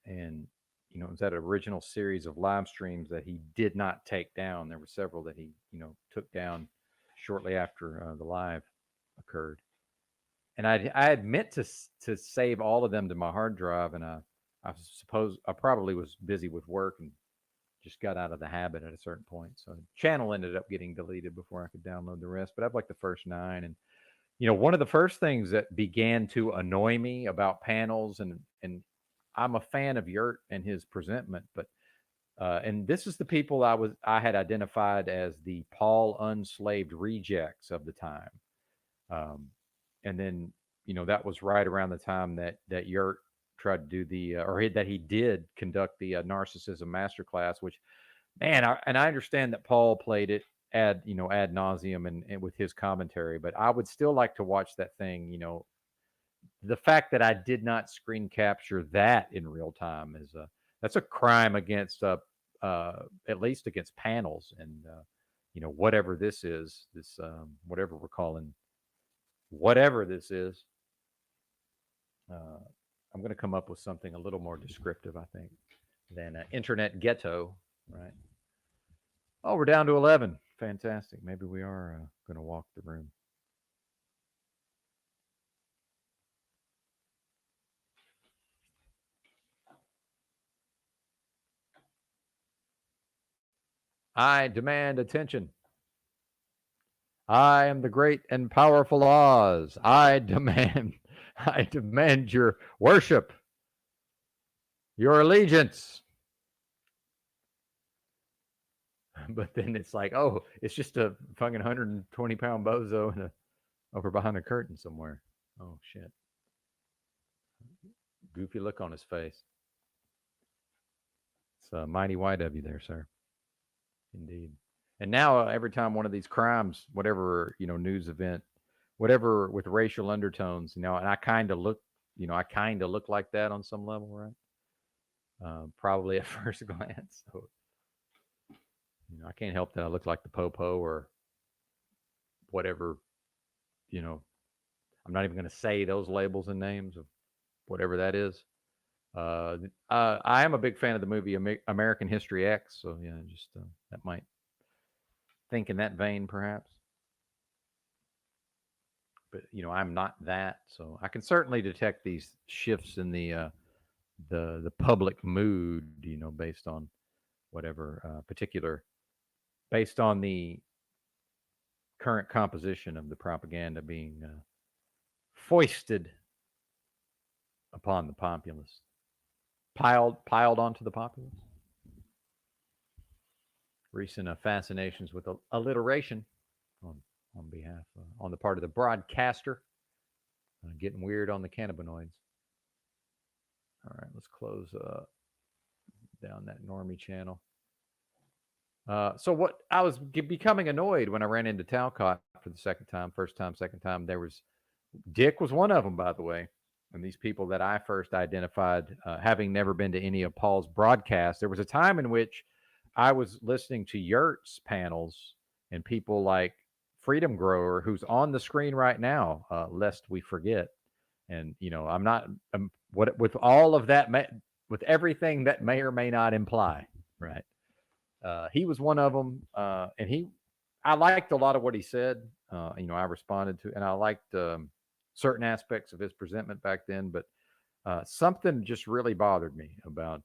and it was that original series of live streams that he did not take down. There were several that he took down shortly after the live occurred, and I had meant to save all of them to my hard drive, and I suppose I probably was busy with work and just got out of the habit at a certain point. So the channel ended up getting deleted before I could download the rest. But I have like the first 9, and one of the first things that began to annoy me about panels, and I'm a fan of Yurt and his presentment, but and this is the people I had identified as the Paul unslaved rejects of the time. And then, that was right around the time that Yurt tried to do that he did conduct the narcissism masterclass, which, man, I understand that Paul played it ad nauseum and with his commentary, but I would still like to watch that thing. The fact that I did not screen capture that in real time that's a crime against at least against panels and whatever this is, whatever we're calling whatever this is. I'm going to come up with something a little more descriptive, I think, than internet ghetto, right? Oh, we're down to 11. Fantastic. Maybe we are going to walk the room. I demand attention. I am the great and powerful Oz. I demand your worship, your allegiance. But then it's like, oh, it's just a fucking 120-pound bozo over behind a curtain somewhere. Oh, shit. Goofy look on his face. It's a mighty YW there, sir. Indeed. And now every time one of these crimes, whatever, news event, whatever with racial undertones, and I kind of look, like that on some level, right? Probably at first glance. So, I can't help that I look like the Popo or whatever, I'm not even going to say those labels and names of whatever that is. I am a big fan of the movie American History X, so yeah, just that might think in that vein, perhaps. But I'm not that, so I can certainly detect these shifts in the public mood, based on whatever particular, based on the current composition of the propaganda being foisted upon the populace. Piled onto the populace. Recent fascinations with alliteration on behalf on the part of the broadcaster, getting weird on the cannabinoids. All right, let's close down that normie channel. So what I was becoming annoyed when I ran into Talcott for the second time. There was Dick was one of them, by the way. And these people that I first identified, having never been to any of Paul's broadcasts, there was a time in which I was listening to Yurt's panels and people like Freedom Grower, who's on the screen right now, lest we forget. And, I'm not, with all of that, with everything that may or may not imply, right? He was one of them. And I liked a lot of what he said. I responded to, and I liked, certain aspects of his presentment back then, but something just really bothered me about,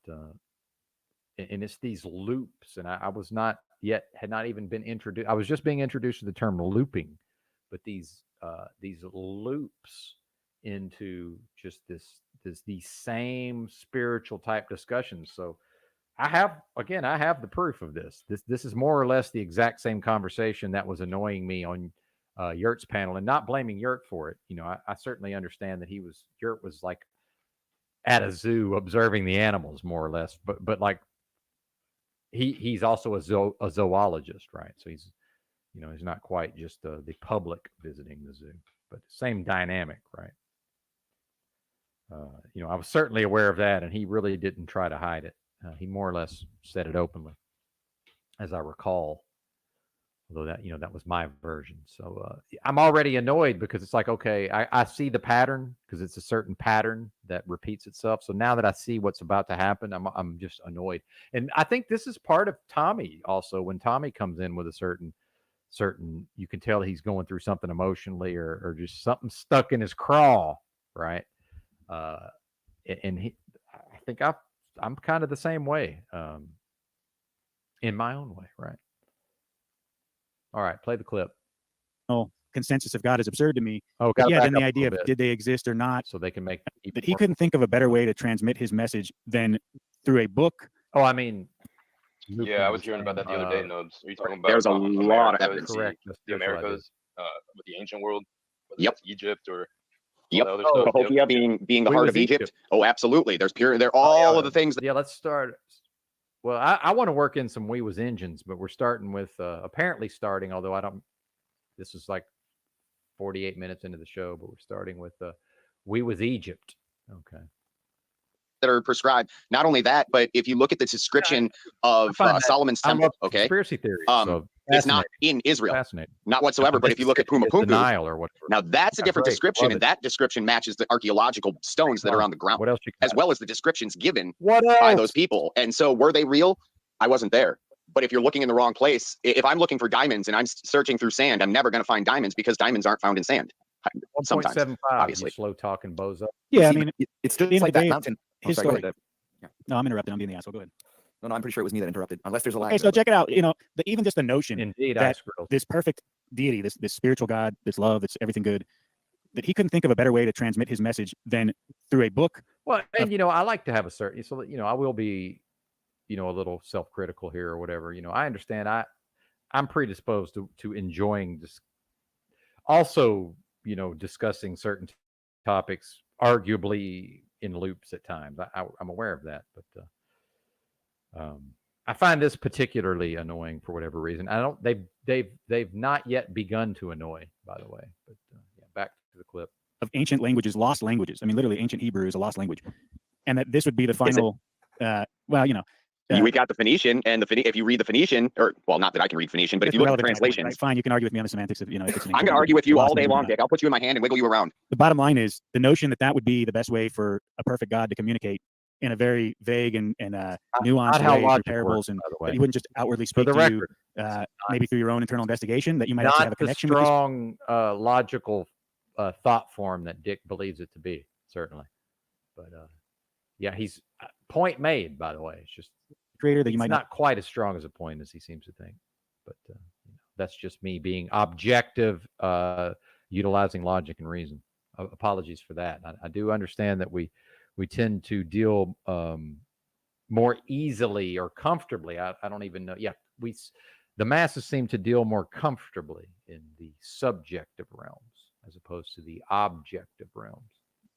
and it's these loops. And I was not yet, had not even been introduced. I was just being introduced to the term looping, but these loops into just these same spiritual type discussions. So I have the proof of this. This is more or less the exact same conversation that was annoying me on Yurt's panel, and not blaming Yurt for it. I certainly understand that Yurt was like at a zoo observing the animals, more or less, but like he's also a zoologist, right? So he's not quite just the public visiting the zoo, but same dynamic, right? I was certainly aware of that, and he really didn't try to hide it. He more or less said it openly, as I recall. Although that was my version. So I'm already annoyed because it's like, okay, I see the pattern because it's a certain pattern that repeats itself. So now that I see what's about to happen, I'm just annoyed. And I think this is part of Tommy also. When Tommy comes in with a certain, you can tell he's going through something emotionally or just something stuck in his craw, right? And I think I'm kind of the same way, in my own way, right? All right, play the clip. Oh, consensus of God is absurd to me. Oh, But gotta yeah, back then the up a idea of little bit did they exist or not, so they can make even that he more. couldn't think of a better way to transmit his message than through a book. Oh, I mean, Luke Yeah, I was hearing about that the other day, understand, Nubs. Are you talking about There's a lot of Americas, evidence. correct. the Spiritual Americas, with the ancient world, whether Yep. that's Egypt or all Yep. the other Oh, stuff? Yep. Cahokia being the We heart was of Egypt. Egypt. Oh, absolutely. There's pure. They're Oh, all yeah. of the things that Yeah, let's start. Well, I want to work in some We Was engines, but we're starting with apparently starting, although I don't. This is like 48 minutes into the show, but we're starting with We Was Egypt. Okay. that are prescribed. Not only that, but if you look at the description of find that- Solomon's I temple, love okay, conspiracy theories. So it's not fascinating. in Israel, Fascinating. not whatsoever. But if you look at Puma Punku, Nile or whatever. now that's a Yeah, different great. description, Love and it. that description matches the archaeological stones that are on the ground, What else you as got? well as the descriptions given What by else? those people. And so, were they real? I wasn't there. But if you're looking in the wrong place, if I'm looking for diamonds and I'm searching through sand, I'm never going to find diamonds because diamonds aren't found in sand. Sometimes, 1.75. obviously. You slow talking bozo. Yeah, I See, mean, it's just the end of like the that day, mountain. Oh, his sorry, go story. ahead, Dave. No, I'm interrupting. I'm being the asshole. Go ahead. No, I'm pretty sure it was me that interrupted. Unless there's a lag. Okay, so check it out. You know, even just the notion Indeed, that Ice Girl. this perfect deity, this spiritual God, this love, that's everything good, that he couldn't think of a better way to transmit his message than through a book. Well, and I like to have a certain, so I will be, a little self-critical here or whatever. I understand. I'm predisposed to enjoying this. Also, discussing certain topics, arguably in loops at times. I'm aware of that, but I find this particularly annoying for whatever reason. I don't. They've not yet begun to annoy, by the way. But yeah, back to the clip. Of ancient languages, lost languages. I mean, literally, ancient Hebrew is a lost language, and that this would be the final. Well, We got the Phoenician, and if you read the Phoenician, or well, not that I can read Phoenician, but if you look at the translations, right? Fine, you can argue with me on the semantics of, if it's an I'm going to ancient argue with you lost all day language or long, not. Dick. I'll put you in my hand and wiggle you around. The bottom line is the notion that would be the best way for a perfect God to communicate in a very vague and nuanced how way through logic parables, works, and by the way. that he wouldn't just outwardly For speak the to record, you, maybe through your own internal investigation, that you might actually have a not the connection with this. strong logical thought form that Dick believes it to be, certainly. But yeah, he's point made, by the way. It's just Creator that you it's might not quite as strong as a point as he seems to think. But that's just me being objective, utilizing logic and reason. Apologies for that. I do understand that we tend to deal more easily or comfortably. I don't even know. Yeah, the masses seem to deal more comfortably in the subjective realms as opposed to the objective realms.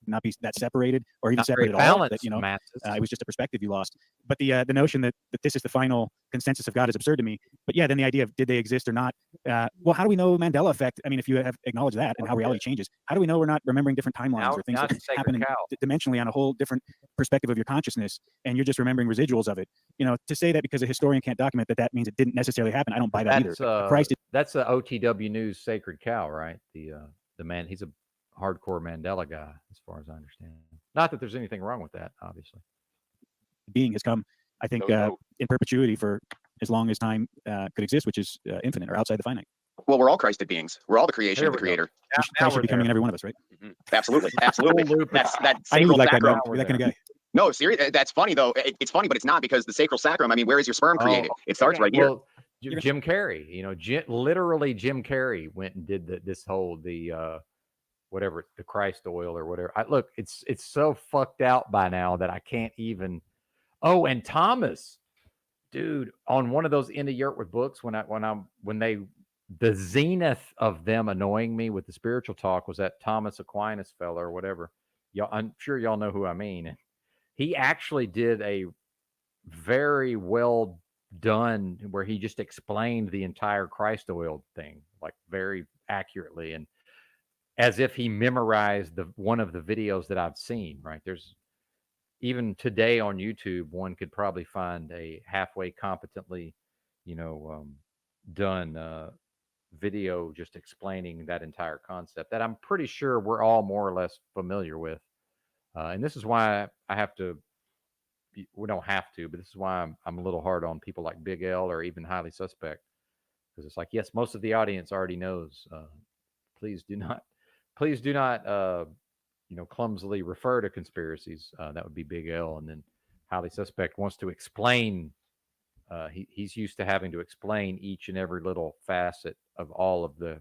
not be that separated or even Not very separated at all. That balanced, masses. it was just a perspective you lost. But the notion that this is the final consensus of God is absurd to me. But yeah, then the idea of did they exist or not? Well, how do we know Mandela effect? I mean, if you have acknowledged that and how reality changes, how do we know we're not remembering different timelines or things that happen dimensionally on a whole different perspective of your consciousness, and you're just remembering residuals of it? To say that because a historian can't document that means it didn't necessarily happen, I don't buy that either. Christ, that's a OTW News sacred cow, right? The man, he's a hardcore Mandela guy, as far as I understand. Not that there's anything wrong with that, obviously. Being has come, I think, in perpetuity for as long as time could exist, which is infinite or outside the finite. Well, we're all Christed beings. We're all the creation of the Creator. Christ should be coming in every one of us, right? Mm-hmm. Absolutely, absolutely. That's that I knew sacral like sacrum. that kind of guy. No, seriously, that's funny though. It's funny, but it's not, because the sacral sacrum. I mean, where is your sperm created? It starts right here. Well, Jim Carrey, literally Jim Carrey went and did this whole whatever, the Christ oil or whatever. Look, it's so fucked out by now that I can't even. Oh, and Thomas, dude, on one of those In the Yurt with books, the zenith of them annoying me with the spiritual talk was that Thomas Aquinas fella or whatever. I'm sure y'all know who I mean. He actually did a very well done where he just explained the entire Christ oil thing, like very accurately, and as if he memorized one of the videos that I've seen, right? There's even today on YouTube, one could probably find a halfway competently, done video just explaining that entire concept that I'm pretty sure we're all more or less familiar with. And this is why we don't have to, but this is why I'm a little hard on people like Big L or even Highly Suspect, because it's like, yes, most of the audience already knows. Please do not clumsily refer to conspiracies. That would be Big L. And then Highly Suspect wants to explain. He's used to having to explain each and every little facet of all of the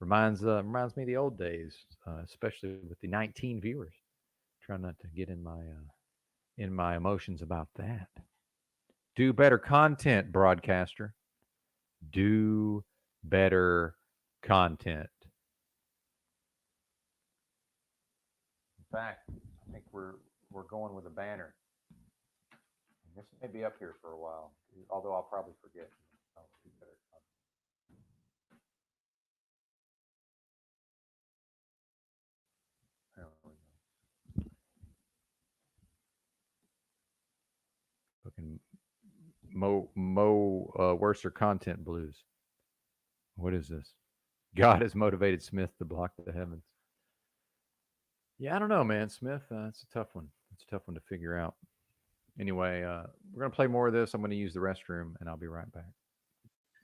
Reminds me of the old days, especially with the 19 viewers. Try not to get in my emotions about that. Do better content, broadcaster. Do better content. In fact, I think we're going with a banner. This may be up here for a while, although I'll probably forget. I'll do better content. There we go. Fucking worser content blues. What is this? God has motivated Smith to block the heavens. Yeah, I don't know, man. Smith, it's a tough one. It's a tough one to figure out. Anyway, we're going to play more of this. I'm going to use the restroom, and I'll be right back.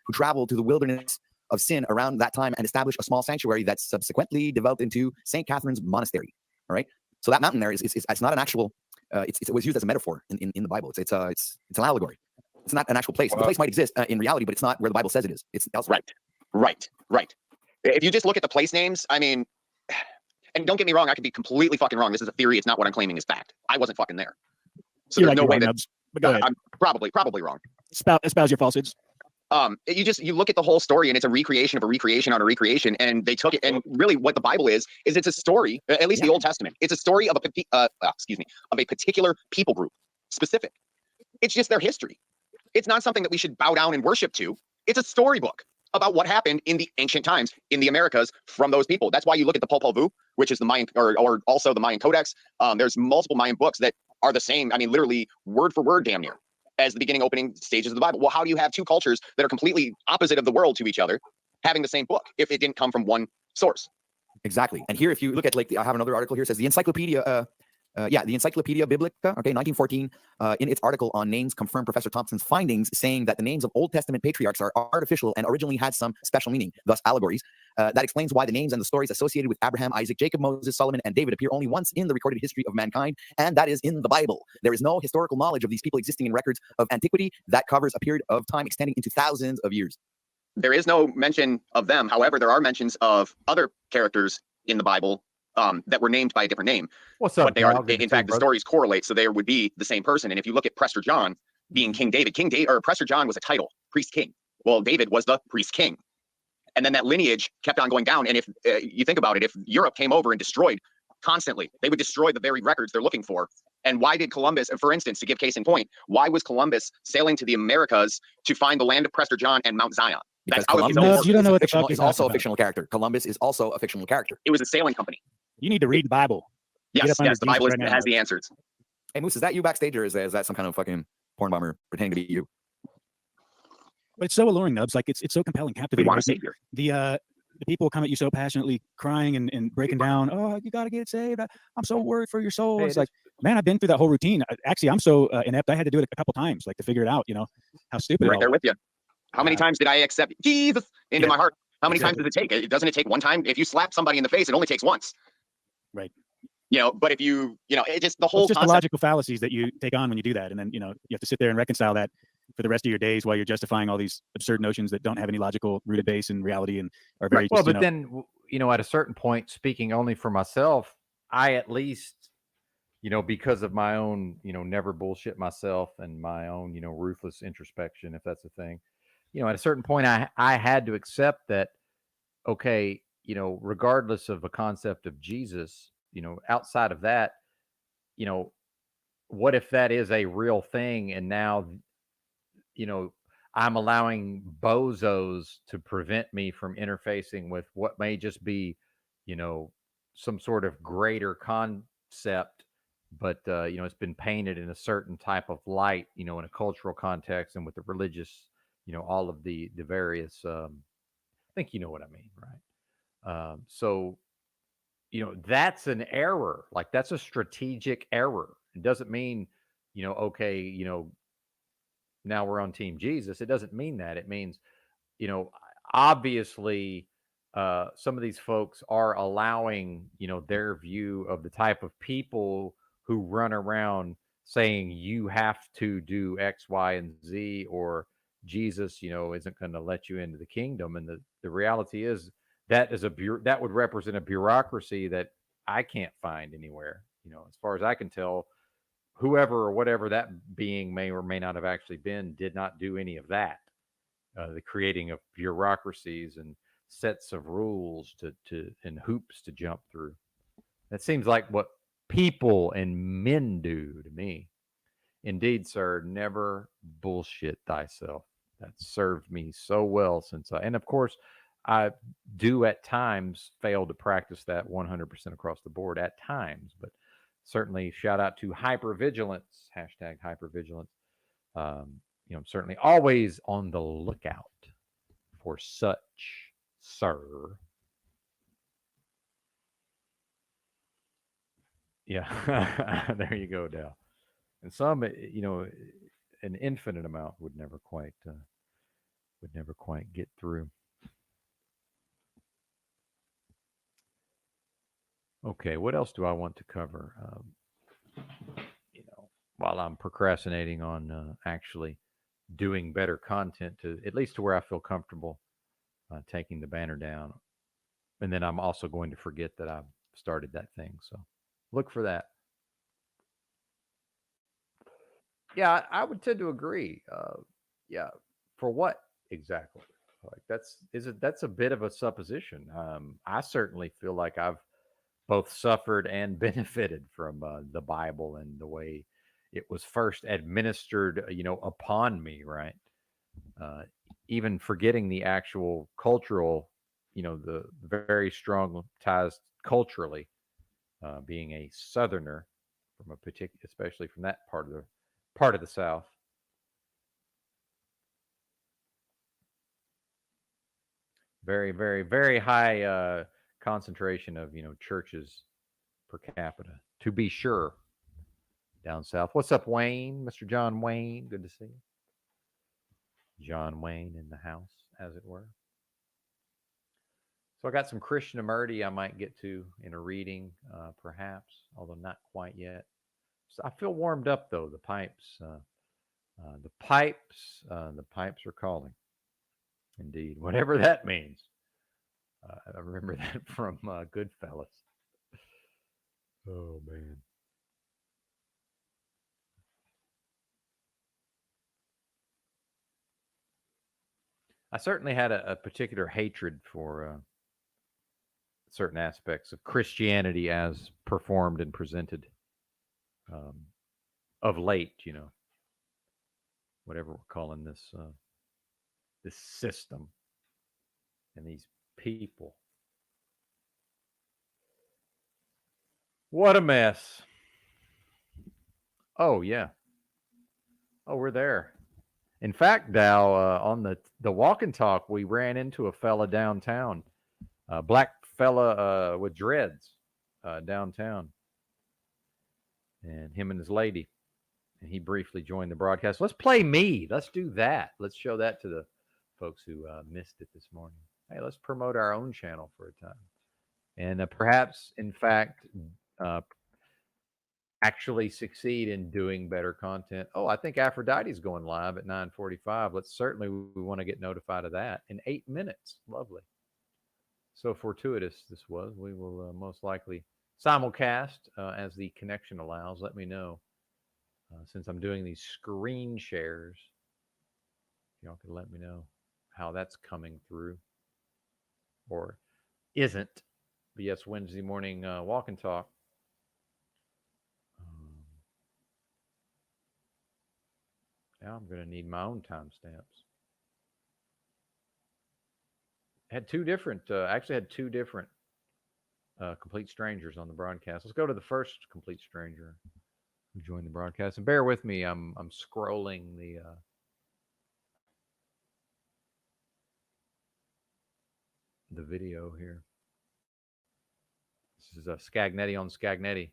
Who traveled to the wilderness of sin around that time and established a small sanctuary that subsequently developed into St. Catherine's Monastery. All right. So that mountain there is it's not an actual. It was used as a metaphor in the Bible. It's an allegory. It's not an actual place. The place might exist in reality, but it's not where the Bible says it is. It's elsewhere. Right. If you just look at the place names, I mean, and don't get me wrong, I could be completely fucking wrong. This is a theory. It's not what I'm claiming is fact. I wasn't fucking there. So there's no way that but go ahead. I'm probably wrong. Espouse your falsehoods. You look at the whole story and it's a recreation of a recreation on a recreation, and they took it. And really, what the Bible is it's a story. At least the Old Testament, it's a story of a particular people group, specific. It's just their history. It's not something that we should bow down and worship to. It's a storybook about what happened in the ancient times in the Americas from those people. That's why you look at the Popol Vuh, which is the Mayan or also the Mayan Codex. There's multiple Mayan books that are the same. I mean, literally word for word, damn near, as the beginning opening stages of the Bible. Well, how do you have two cultures that are completely opposite of the world to each other having the same book if it didn't come from one source? Exactly. And here, if you look at I have another article here, says the Encyclopedia. The Encyclopedia Biblica, 1914, in its article on names, confirmed Professor Thompson's findings, saying that the names of Old Testament patriarchs are artificial and originally had some special meaning, thus allegories. That explains why the names and the stories associated with Abraham, Isaac, Jacob, Moses, Solomon, and David appear only once in the recorded history of mankind, and that is in the Bible. There is no historical knowledge of these people existing in records of antiquity that covers a period of time extending into thousands of years. There is no mention of them. However, there are mentions of other characters in the Bible that were named by a different name. What's up? But they are, in fact, the stories correlate, so they would be the same person. And if you look at Prester John being King David, or Prester John was a title, priest king. Well, David was the priest king. And then that lineage kept on going down. And if you think about it, if Europe came over and destroyed constantly, they would destroy the very records they're looking for. And why did Columbus, for instance, to give case in point, why was Columbus sailing to the Americas to find the land of Prester John and Mount Zion? Because That's how Columbus you don't know what the fuck is you're also a talking fictional character. Columbus is also a fictional character. It was a sailing company. You need to read the Bible. Yes, under the Bible Jesus right now. has the answers. Hey, Moose, is that you backstage, or is that some kind of fucking porn bomber pretending to be you? But it's so alluring, Nubs. Like it's so compelling, We captivating. want a Like, savior. the people come at you so passionately, crying and breaking down. Oh, you got to get saved. I'm so worried for your soul. Hey, It's like, man, I've been through that whole routine. Actually, I'm so inept. I had to do it a couple times, like to figure it out. You know how stupid. Right there with you. How many times did I accept Jesus into my heart? How many times does it take? Doesn't it take one time? If you slap somebody in the face, it only takes once. Right. But if it just the whole It's just the concept. logical fallacies that you take on when you do that, and then you have to sit there and reconcile that for the rest of your days while you're justifying all these absurd notions that don't have any logical rooted base in reality and are very. Well, but then at a certain point, speaking only for myself, I at least because of my own never bullshit myself and my own ruthless introspection, if that's a thing, at a certain point, I had to accept that. Okay, regardless of a concept of Jesus, outside of that, what if that is a real thing? And now, I'm allowing bozos to prevent me from interfacing with what may just be, some sort of greater concept, but, it's been painted in a certain type of light, in a cultural context and with the religious, all of the various, I think you know what I mean, right? So, that's an error. Like that's a strategic error. It doesn't mean, okay, now we're on Team Jesus. It doesn't mean that. It means, obviously, some of these folks are allowing, their view of the type of people who run around saying you have to do X, Y, and Z, or Jesus, isn't going to let you into the kingdom. And the reality is that is that would represent a bureaucracy that I can't find anywhere. As far as I can tell, whoever or whatever that being may or may not have actually been did not do any of that. The creating of bureaucracies and sets of rules and hoops to jump through. That seems like what people and men do to me. Indeed, sir, never bullshit thyself. That served me so well and of course, I do at times fail to practice that 100% across the board at times, but certainly shout out to hypervigilance, hashtag hypervigilance. I'm certainly always on the lookout for such, sir. Yeah, there you go, Dal. And some, an infinite amount would never quite get through. Okay, what else do I want to cover? While I'm procrastinating on actually doing better content, to at least to where I feel comfortable taking the banner down, and then I'm also going to forget that I've started that thing. So look for that. Yeah, I would tend to agree. Yeah, for what exactly? Like that's a bit of a supposition. I certainly feel like I've both suffered and benefited from the Bible and the way it was first administered, upon me, right? Even forgetting the actual cultural, the very strong ties culturally, being a Southerner from a particular, especially from that part of the South. Very, very, very high concentration of churches per capita, to be sure. Down south. What's up, Wayne? Mr. John Wayne. Good to see you. John Wayne in the house, as it were. So I got some Krishnamurti I might get to in a reading, perhaps, although not quite yet. So I feel warmed up though. The pipes are calling. Indeed, whatever that means. I remember that from Goodfellas. Oh man. I certainly had a particular hatred for certain aspects of Christianity as performed and presented of late, whatever we're calling this this system and these people. What a mess. Oh yeah. Oh, we're there. In fact, Dow, on the walk and talk, we ran into a fella downtown, a black fella with dreads downtown, and him and his lady, and he briefly joined the broadcast. Let's play me. Let's do that. Let's show that to the folks who missed it this morning. Hey, let's promote our own channel for a time, and perhaps, in fact, actually succeed in doing better content. Oh, I think Aphrodite's going live at 9:45. We want to get notified of that in 8 minutes. Lovely. So fortuitous this was. We will most likely simulcast as the connection allows. Let me know since I'm doing these screen shares. Y'all can let me know how that's coming through or isn't. But yes, Wednesday morning walk and talk. Now I'm going to need my own timestamps. Had two different complete strangers on the broadcast. Let's go to the first complete stranger who joined the broadcast. And bear with me, I'm scrolling the video here. This is a Scagnetti on Scagnetti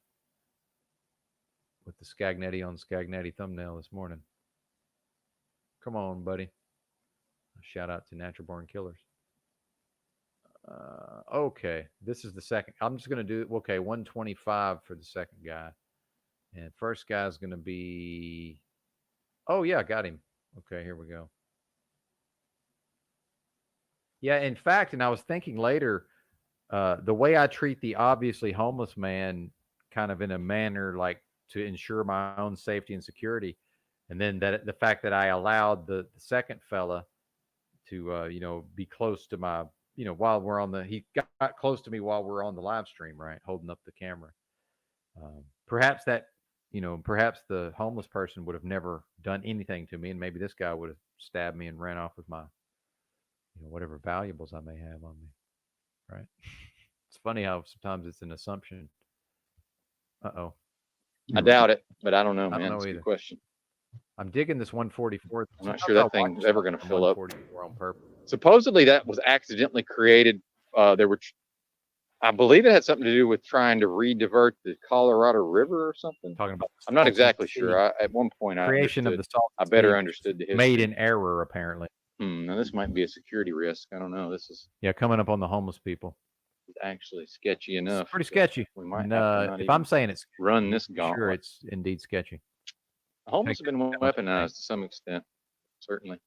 with the Scagnetti on Scagnetti thumbnail this morning. Come on, buddy. A shout out to Natural Born Killers. Okay, this is the second. I'm just going to do, 125 for the second guy. And first guy is going to be, oh yeah, got him. Okay, here we go. Yeah, in fact, and I was thinking later, the way I treat the obviously homeless man, kind of in a manner like to ensure my own safety and security, and then that the fact that I allowed the second fella to be close to my while we're on the he got close to me while we're on the live stream, right, holding up the camera. Perhaps that perhaps the homeless person would have never done anything to me, and maybe this guy would have stabbed me and ran off with my whatever valuables I may have on me, right? It's funny how sometimes it's an assumption. Uh-oh. I doubt it, but I don't know, I don't man. know It's a either. good question. I'm digging this 144. I'm not Sometimes sure that I watch thing's ever going to on fill up. 144 on purpose. Supposedly that was accidentally created. There were, I believe it had something to do with trying to re-divert the Colorado River or something. Talking about I'm not Salton exactly Sea. sure. At one point, Creation of the salt. I better understood the history. Made in error, apparently. Now this might be a security risk. I don't know. This is coming up on the homeless people. actually sketchy enough. It's pretty sketchy. We might And, have to not if even I'm saying it's run this sure, gauntlet. it's indeed sketchy. The homeless have been Take that much weaponized to some extent, certainly.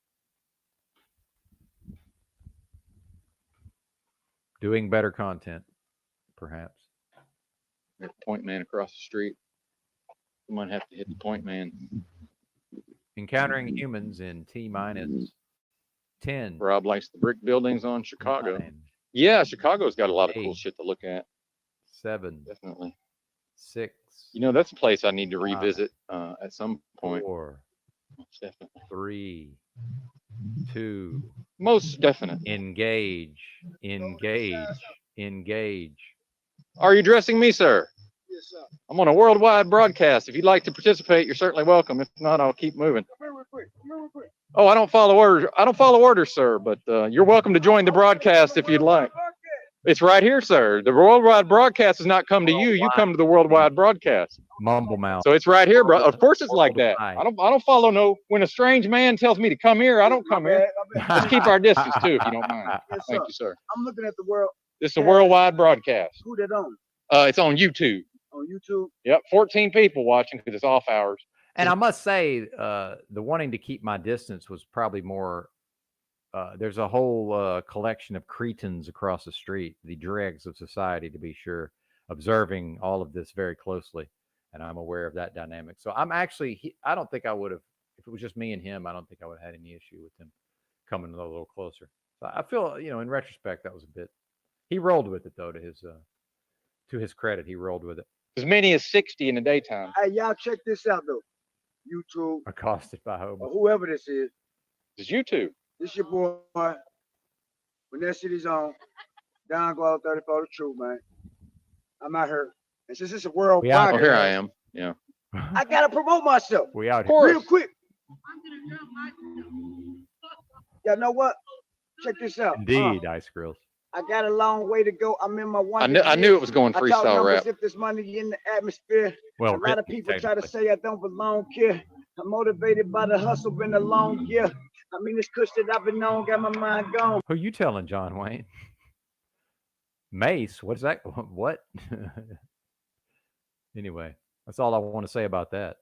Doing better content, perhaps. The point man across the street. We might have to hit the point man. Encountering humans in T-minus 10. Rob likes the brick buildings on Chicago. 9, Yeah, Chicago's got a lot of cool 8, shit to look at. 7, Definitely. 6. That's a place I need to revisit at some point. 4, Most definitely. 3, 2. Most definitely. Engage. Are you addressing me, sir? Yes, sir. I'm on a worldwide broadcast. If you'd like to participate, you're certainly welcome. If not, I'll keep moving. Oh, I don't follow orders, sir, but you're welcome to join the broadcast if you'd like. It's right here, sir. The worldwide broadcast does not come to you. You come to the worldwide broadcast. Mumble mouth. So it's right here, bro. Of course it's like that. I don't follow no. When a strange man tells me to come here, I don't come here. Let's keep our distance too, if you don't mind. Yes, Thank sir. you, sir. I'm looking at the world. This is a worldwide broadcast. Who that on? It's on YouTube. On YouTube. Yep, 14 people watching because it's off hours. And I must say, the wanting to keep my distance was probably more. There's a whole collection of cretins across the street, the dregs of society, to be sure, observing all of this very closely. And I'm aware of that dynamic. So I'm actually, I don't think I would have, if it was just me and him, I don't think I would have had any issue with him coming a little closer. So I feel, in retrospect, that was a bit, he rolled with it though, to his credit, he rolled with it. As many as 60 in the daytime. Hey, y'all check this out though. YouTube. Accosted by hobo. Or whoever this is. It's YouTube. This your boy. When that shit is on, down go out 34 the truth, man. I'm out here. And since it's a world Oh, here I am. Yeah. I gotta promote myself. We out here. Real quick. Y'all know what? Check this out. Indeed, Ice Grills. I got a long way to go. I'm in my one. I knew it was going freestyle rap. If there's money in the atmosphere. Well, a lot of people try to say I don't belong here. I'm motivated by the hustle, been a long year. I mean, it's kush that I've been on, got my mind gone. Who you telling, John Wayne? Mace? What's that? What? Anyway, that's all I want to say about that.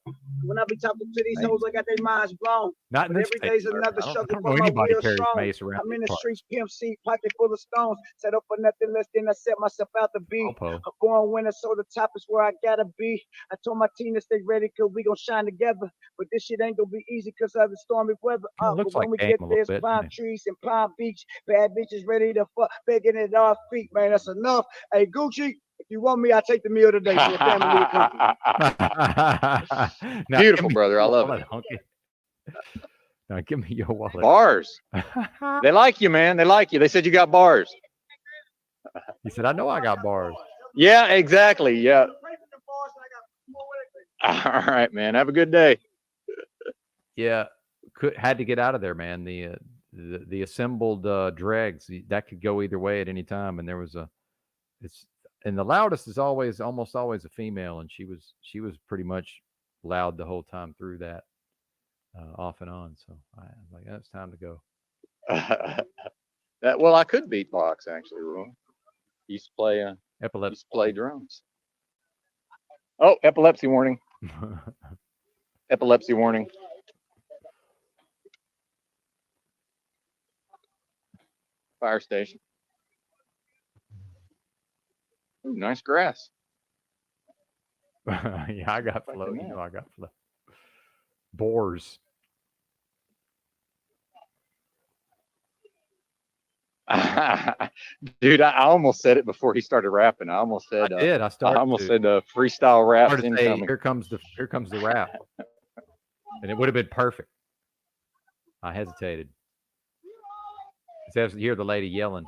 When I be talking to these hoes, I got their minds blown. Not in But this every day's state, another I don't struggle, know but my anybody will carries strong. mace around I'm in these the parts. streets, pimp seat, pocket full of stones. Set up for nothing less than I set myself out to be. Popo. A born winner, so the top is where I gotta be. I told my team to stay ready, cause we gon' shine together. But this shit ain't gonna be easy, cause of the stormy weather. Kinda looks But when like we Game get a there, little it's bit, palm doesn't trees and Palm Beach. Bad bitches ready to fuck, begging at our feet, man. That's enough. Hey, Gucci, if you want me, I'll take the meal today for the family to come. Now, Beautiful, brother. I love it. Hunky. Now, give me your wallet. Bars. They like you, man. They like you. They said you got bars. He said, I know I got bars. Yeah, exactly. Yeah. All right, man. Have a good day. Yeah, had to get out of there, man. The assembled dregs, that could go either way at any time. And there was and the loudest is almost always a female, and she was pretty much loud the whole time through that, off and on. So I was like, it's time to go. Well, I could beatbox actually. Used to play epilepsy. Used to play drums. Oh, epilepsy warning. Epilepsy warning. fire station. Ooh, nice grass. Yeah, I got Fucking flow. You yeah. know, I got flow. Boars. Dude, I almost said it before he started rapping. I almost said, I did. I I started. almost said freestyle raps Started to say, incoming. here comes the rap, and it would have been perfect. I hesitated. It says you hear the lady yelling.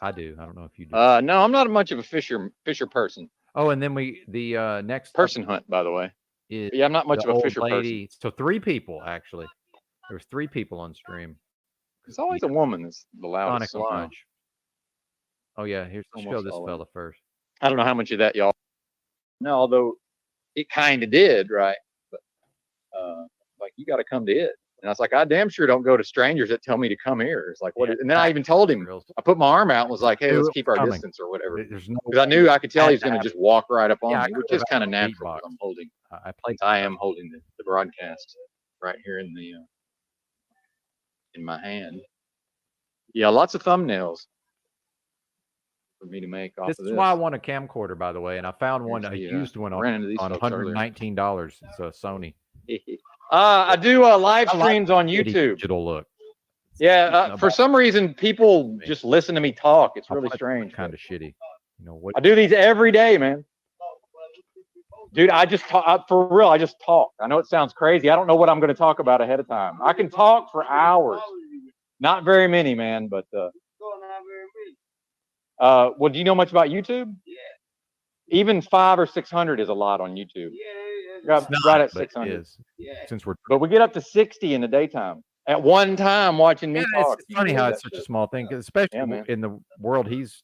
I do. I don't know if you do. No, I'm not much of a fisher person. Oh, and then the next Person hunt, by the way. is Yeah, I'm not much the of a old fisher person. lady. So 3 people actually. There was 3 people on stream. It's always a woman that's the loudest. Sonic Somehow. Lodge. Oh yeah, let's show Almost this all of fella first. I don't know how much of that y'all. No, although it kind of did, right? But like you got to come to it, and I was like, I damn sure don't go to strangers that tell me to come here. It's like what? Yeah, And then I even told him. I put my arm out and was like, hey, Knew let's it keep was our coming. distance or whatever. There's no. Because I knew I could tell he was had to going to have just walk right up on Yeah, I me, which could've is kind of had a natural. beatbox. I'm holding. I played. I am holding the broadcast right here in the in my hand. Yeah, lots of thumbnails for me to make off This of is this. why I want a camcorder, by the way, and I found one, a Here's the, used one on ran into these folks earlier. $119. It's a Sony. I do live I like streams on the YouTube. digital look. Yeah, for some reason, people just listen to me talk. It's really strange. Kind of shitty. You know what? I do these every day, man. Dude, I just talk for real. I just talk. I know it sounds crazy. I don't know what I'm going to talk about ahead of time. I can talk for hours. Not very many, man, but well, do you know much about YouTube? Yeah. Even 500 or 600 is a lot on YouTube. Yeah. Right at 600. Since we're But we get up to 60 in the daytime at one time watching me talk. it's funny how it's such a small thing, 'cause especially man. in the world his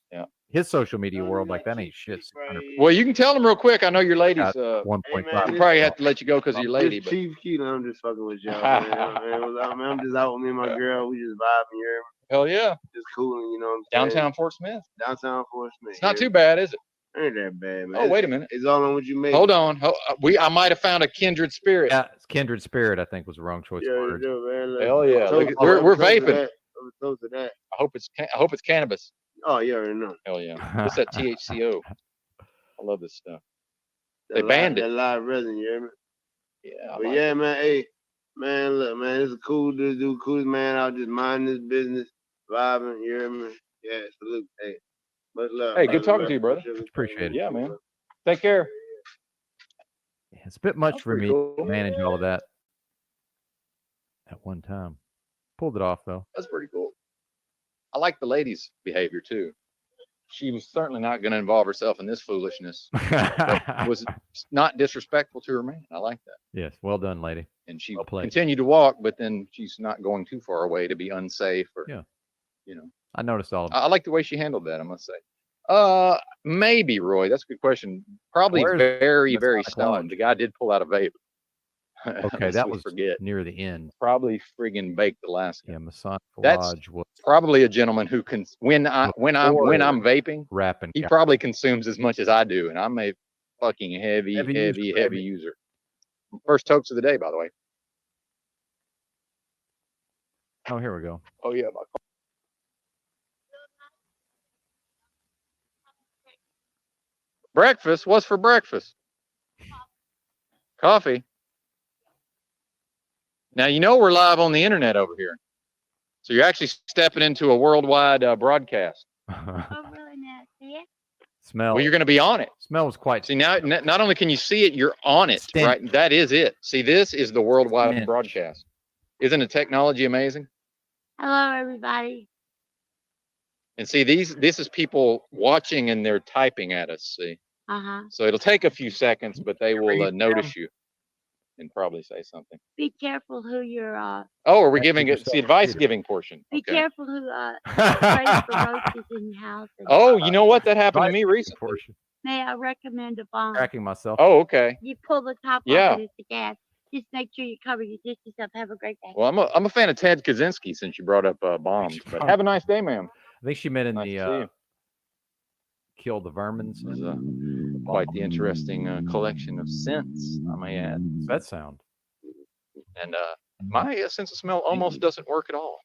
social media world, like that ain't shit. 600. Well, you can tell them real quick. I know your lady's 1.5. we probably have to let you go because of your lady. But Chief Keelan, I'm just fucking with y'all. Man. I'm just out with me and my girl. We just vibing here. Hell yeah. Just cooling, you know what I'm saying? Downtown Fort Smith. Downtown Fort Smith. It's not too bad, is it? Ain't that bad, man. Oh, wait a minute. It's all on what you make. Hold on. I might have found a kindred spirit. Yeah, it's kindred spirit. I think was the wrong choice of words. Man, hell yeah. Look, we're vaping. That. I hope it's cannabis. Oh, you already know. Hell yeah. What's that THCO? I love this stuff. They That banned That it. live resin, you hear me? Yeah. But yeah, man, hey, man, look, man, it's a cool dude, coolest man out just minding his business, vibing, you hear me? Yeah, salute, hey. Much love. Hey, good talking to you, brother. Appreciate it. Yeah, man. Take care. Yeah, it's a bit much That's for me pretty cool. to manage all of that at one time. Pulled it off though. That's pretty cool. I like the lady's behavior too. She was certainly not going to involve herself in this foolishness. But was not disrespectful to her man. I like that. Yes, well done, lady. And she Well played. continued to walk, but then she's not going too far away to be unsafe or, you know. I noticed all of I like the way she handled that, I must say. Maybe, Roy. That's a good question. Probably Where's very, Miss very Sonic stoned. Lodge? The guy did pull out a vape. Okay, Lest that we was forget. near the end. Probably friggin' baked Alaska. Yeah, Masonic That's Lodge was probably a gentleman who can when I'm vaping, rapping. he probably consumes as much as I do, and I'm a fucking heavy user. First tokes of the day, by the way. Oh, here we go. Oh yeah, breakfast? What's for breakfast? Coffee. Now you know we're live on the internet over here, so you're actually stepping into a worldwide broadcast. Smell. Well, you're going to be on it. Smells quite. See now, not only can you see it, you're on it, right? That is it. See, this is the worldwide broadcast. Isn't the technology amazing? Hello, everybody. And see, this is people watching and they're typing at us. See, so it'll take a few seconds, but they will notice you and probably say something. Be careful who you're. Oh, are we giving it? It's the advice giving portion. Be Okay. careful who sprays the roaches in your house. Oh, you know what? That happened to me recently. May I recommend a bomb? Cracking myself. Oh, okay. You pull the top Yeah. off and it's the gas. Just make sure you cover your distance up. Have a great day. Well, I'm a fan of Ted Kaczynski since you brought up bombs. But have a nice day, ma'am. I think she meant in Nice to see the you. kill the vermins. It was quite the interesting collection of scents, I may add. That sound. And my sense of smell almost doesn't work at all,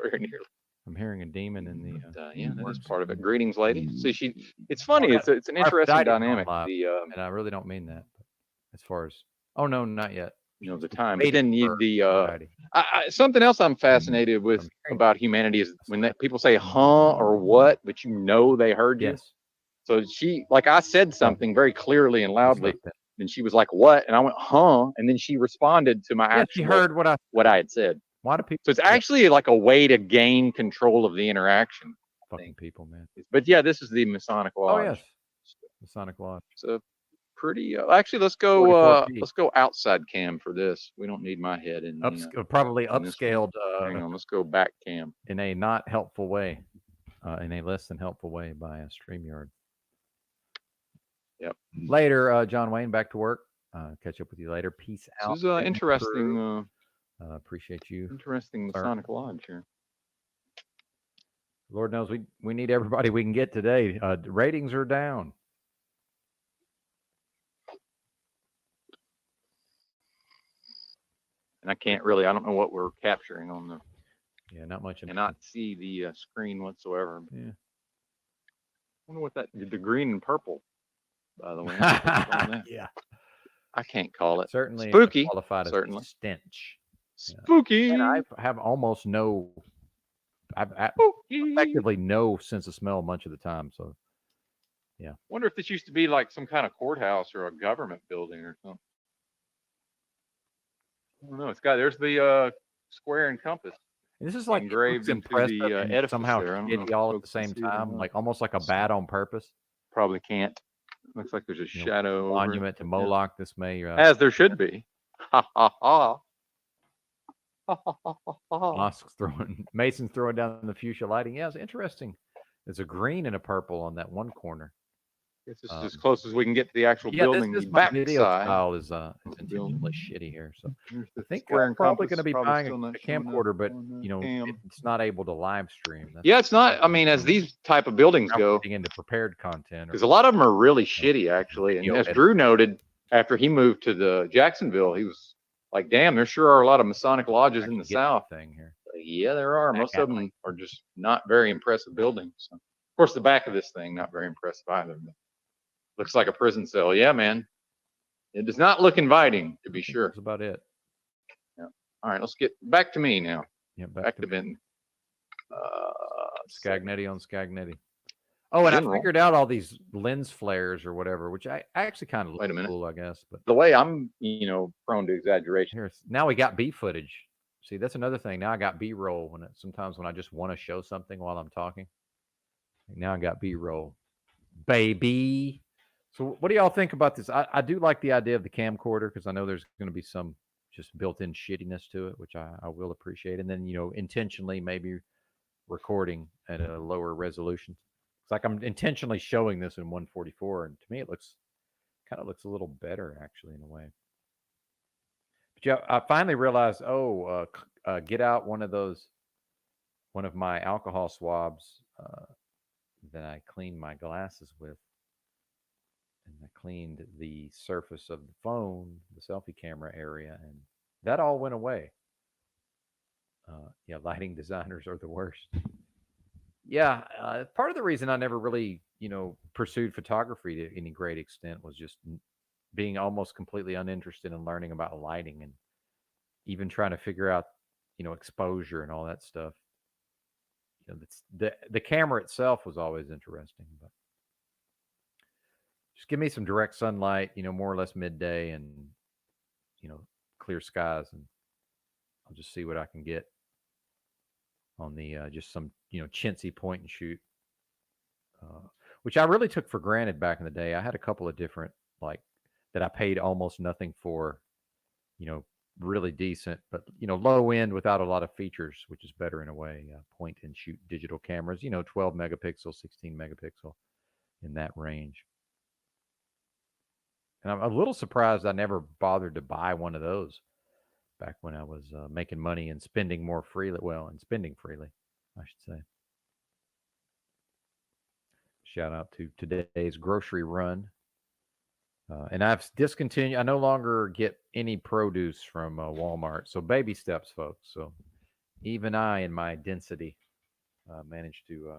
very nearly. I'm hearing a demon in the. Yeah, that is part of it. Greetings, lady. See, it's funny. yeah, It's an interesting Aphrodite's on dynamic. live, The and I really don't mean that. But as far as no, not yet. the time. But Waiting then for Aphrodite. something else I'm fascinated with about humanity is when people say "huh" or "what," but they heard you. Yes. So I said something very clearly and loudly, and she was like, "What?" And I went, "Huh," and then she responded to my Yeah, she heard what I had said. Why do people? So it's actually like a way to gain control of the interaction. Fucking people, man. But yeah, this is the Masonic Lodge. Oh yes, Masonic Lodge. It's a pretty. Actually, let's go outside cam for this. We don't need my head in. Probably in this upscaled. Hang on, let's go back cam in a not helpful way, in a less than helpful way by a StreamYard. Yep. Later, John Wayne, back to work. Catch up with you later. Peace out. This is interesting. Appreciate you. Interesting Masonic Lodge here. Lord knows we need everybody we can get today. The ratings are down. And I don't know what we're capturing on the. Yeah, not much. Cannot see the screen whatsoever. Yeah. I wonder what the green and purple, by the way. Yeah. I can't call it. Certainly spooky. Qualified as certainly. a stench. Spooky. And I have almost no. I've effectively no sense of smell much of the time. So, yeah. Wonder if this used to be like some kind of courthouse or a government building or something. I don't know. There's the square and compass. And this is like engraved into the edifice somehow there. shitty all at the same time, like almost like a bat on purpose. Probably can't. Looks like there's a shadow. Monument to Moloch. This may as there should be. Ha ha ha. Mason's throwing down the fuchsia lighting. Yeah, it's interesting. There's a green and a purple on that one corner. This is as close as we can get to the actual building. This video style is intentionally shitty here. So I think I'm probably going to be buying a camcorder, but it's not able to live stream. It's not. I mean, as these type of buildings go, into prepared content, because a lot of them are really shitty, actually. And as Drew noted, after he moved to the Jacksonville, he was like, "Damn, there sure are a lot of Masonic lodges in the South." Yeah, there are. Most of them are just not very impressive buildings. So, of course, the back of this thing not very impressive either. But looks like a prison cell. Yeah, man. It does not look inviting, to be sure. That's about it. Yeah. All right, let's get back to me now. Yeah, back to Benton. Scagnetti on Scagnetti. Oh, and I figured out all these lens flares or whatever, which I actually kind of look cool, I guess. But the way I'm, prone to exaggeration. Here, now we got B footage. See, that's another thing. Now I got B-roll sometimes when I just want to show something while I'm talking. Now I got B-roll, baby. So what do y'all think about this? I do like the idea of the camcorder because I know there's going to be some just built-in shittiness to it, which I will appreciate. And then, intentionally maybe recording at a lower resolution. It's like I'm intentionally showing this in 144, and to me it kind of looks a little better actually in a way. But yeah, I finally realized, get out one of my alcohol swabs that I cleaned my glasses with. And I cleaned the surface of the phone, the selfie camera area, and that all went away. Lighting designers are the worst. Yeah, part of the reason I never really, pursued photography to any great extent was just being almost completely uninterested in learning about lighting and even trying to figure out, exposure and all that stuff. The camera itself was always interesting, but just give me some direct sunlight, more or less midday and, clear skies, and I'll just see what I can get on the just some, chintzy point and shoot, which I really took for granted back in the day. I had a couple of different that I paid almost nothing for, really decent, but low end without a lot of features, which is better in a way. Point and shoot digital cameras, 12 megapixel, 16 megapixel, in that range. And I'm a little surprised I never bothered to buy one of those back when I was making money and spending more freely. Well, and spending freely, I should say. Shout out to today's grocery run. And I've discontinued. I no longer get any produce from Walmart. So baby steps, folks. So even I, in my density, managed to